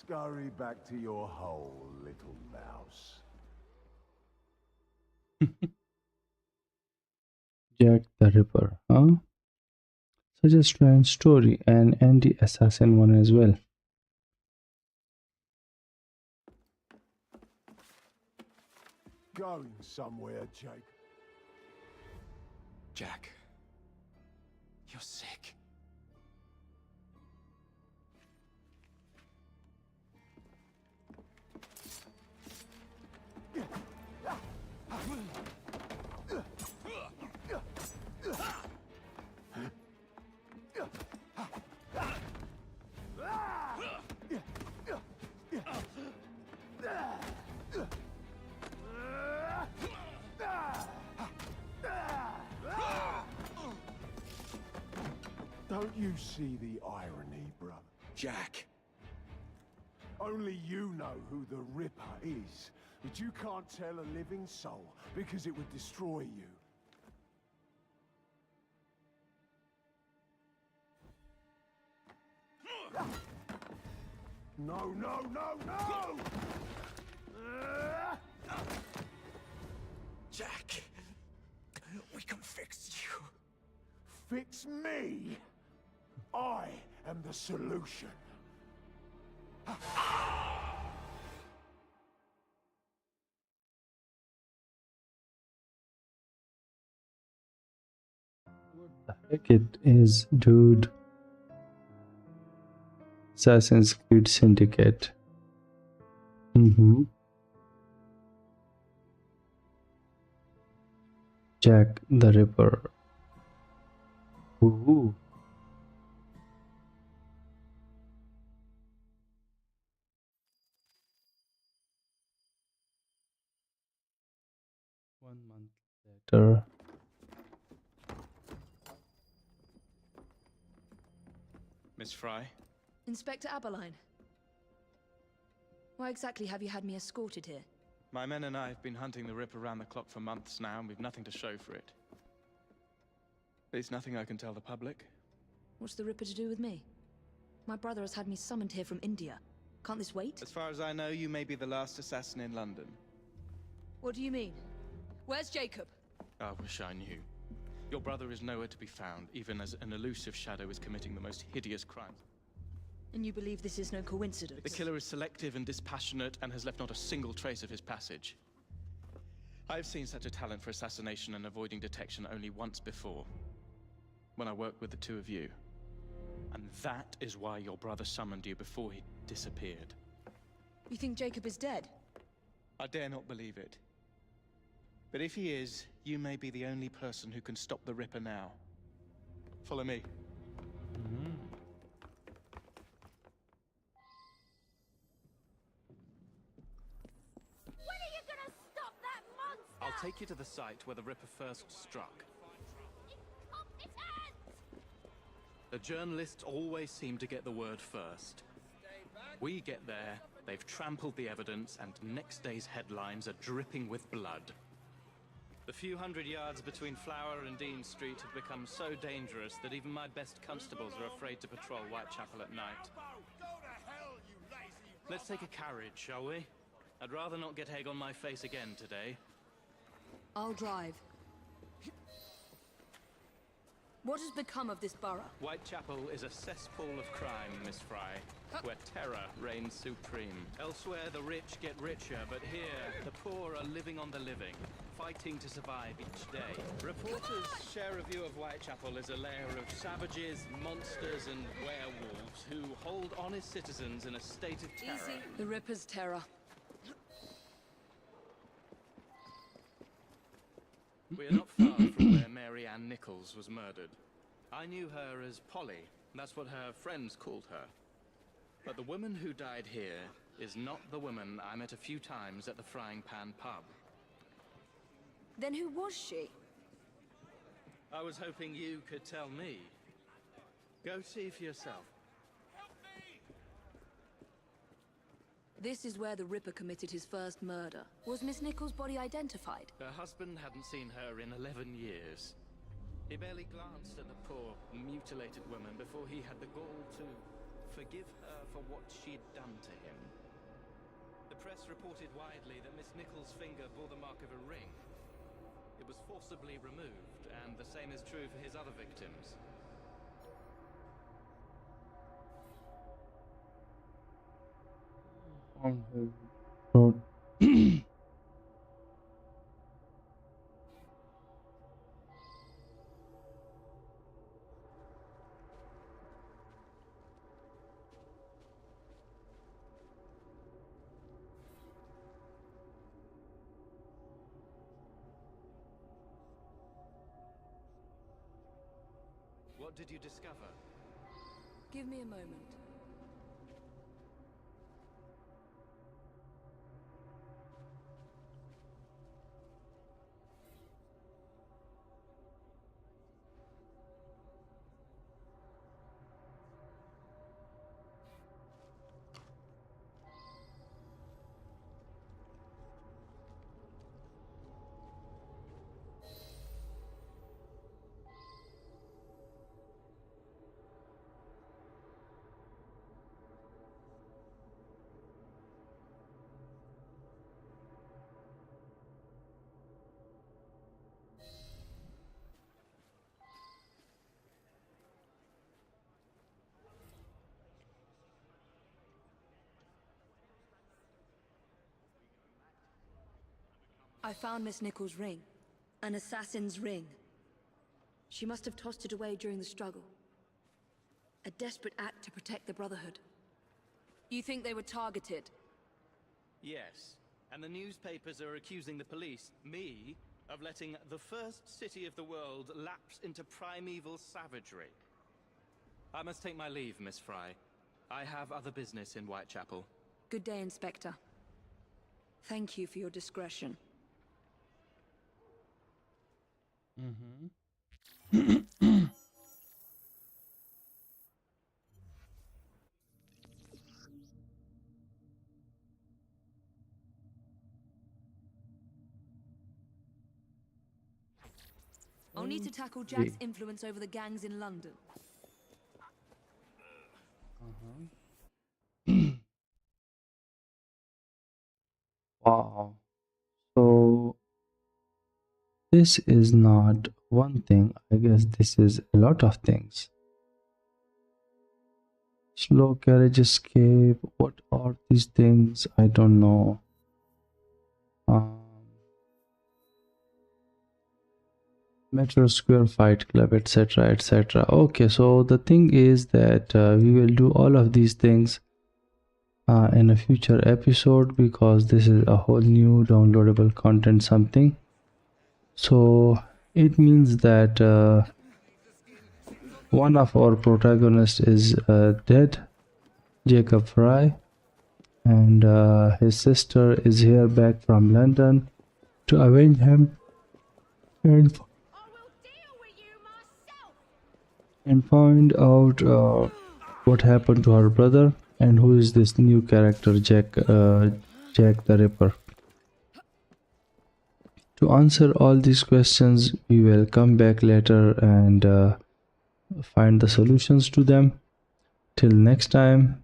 Scurry back to your hole, little mouse. Jack the Ripper, huh? Such a strange story, and anti-assassin one as well. Going somewhere, Jake. Jack, you're sick. Don't you see the irony, brother? Jack. Only you know who the Ripper is, but you can't tell a living soul because it would destroy you. No, no, no, no! Jack, we can fix you. Fix me? I am the solution. The heck it is, dude. Assassin's Creed Syndicate. Jack the Ripper. Ooh. One month later. Miss Frey? Inspector Aberline. Why exactly have you had me escorted here? My men and I have been hunting the Ripper around the clock for months now, and we've nothing to show for it. There's nothing I can tell the public. What's the Ripper to do with me? My brother has had me summoned here from India. Can't this wait? As far as I know, you may be the last assassin in London. What do you mean? Where's Jacob? I wish I knew. Your brother is nowhere to be found, even as an elusive shadow is committing the most hideous crimes. And you believe this is no coincidence? The killer is selective and dispassionate and has left not a single trace of his passage. I've seen such a talent for assassination and avoiding detection only once before. When I worked with the two of you. And that is why your brother summoned you before he disappeared. You think Jacob is dead? I dare not believe it. But if he is, you may be the only person who can stop the Ripper now. Follow me. When are you gonna stop that monster? I'll take you to the site where the Ripper first struck. The journalists always seem to get the word first. We get there, they've trampled the evidence, and next day's headlines are dripping with blood. The few hundred yards between Flower and Dean Street have become so dangerous that even my best constables are afraid to patrol Whitechapel at night. Let's take a carriage, shall we? I'd rather not get egg on my face again today. I'll drive. What has become of this borough? Whitechapel is a cesspool of crime, Miss Frey, where terror reigns supreme. Elsewhere, the rich get richer, but here, the poor are living on the living, fighting to survive each day. Reporters share a view of Whitechapel as a lair of savages, monsters, and werewolves who hold honest citizens in a state of terror. Easy. The Ripper's terror. We are not far from where Mary Ann Nichols was murdered. I knew her as Polly. That's what her friends called her. But the woman who died here is not the woman I met a few times at the Frying Pan pub. Then who was she? I was hoping you could tell me. Go see for yourself. This is where the Ripper committed his first murder. Was Miss Nichols' body identified? Her husband hadn't seen her in 11 years. He barely glanced at the poor, mutilated woman before he had the gall to forgive her for what she'd done to him. The press reported widely that Miss Nichols' finger bore the mark of a ring. It was forcibly removed, and the same is true for his other victims. What did you discover? Give me a moment. I found Miss Nichols' ring. An assassin's ring. She must have tossed it away during the struggle. A desperate act to protect the Brotherhood. You think they were targeted? Yes, and the newspapers are accusing the police, me, of letting the first city of the world lapse into primeval savagery. I must take my leave, Miss Frey. I have other business in Whitechapel. Good day, Inspector. Thank you for your discretion. I'll need to tackle Jack's influence over the gangs in London. Wow. So this is not one thing. I guess this is a lot of things. Slow carriage escape. What are these things? I don't know. Metro Square Fight Club, etc., etc. Okay, so the thing is that we will do all of these things in a future episode, because this is a whole new downloadable content something. So it means that one of our protagonists is dead, Jacob Frey, and his sister is here back from London to avenge him and find out what happened to her brother, and who is this new character, Jack the Ripper. To answer all these questions, we will come back later and find the solutions to them. Till next time,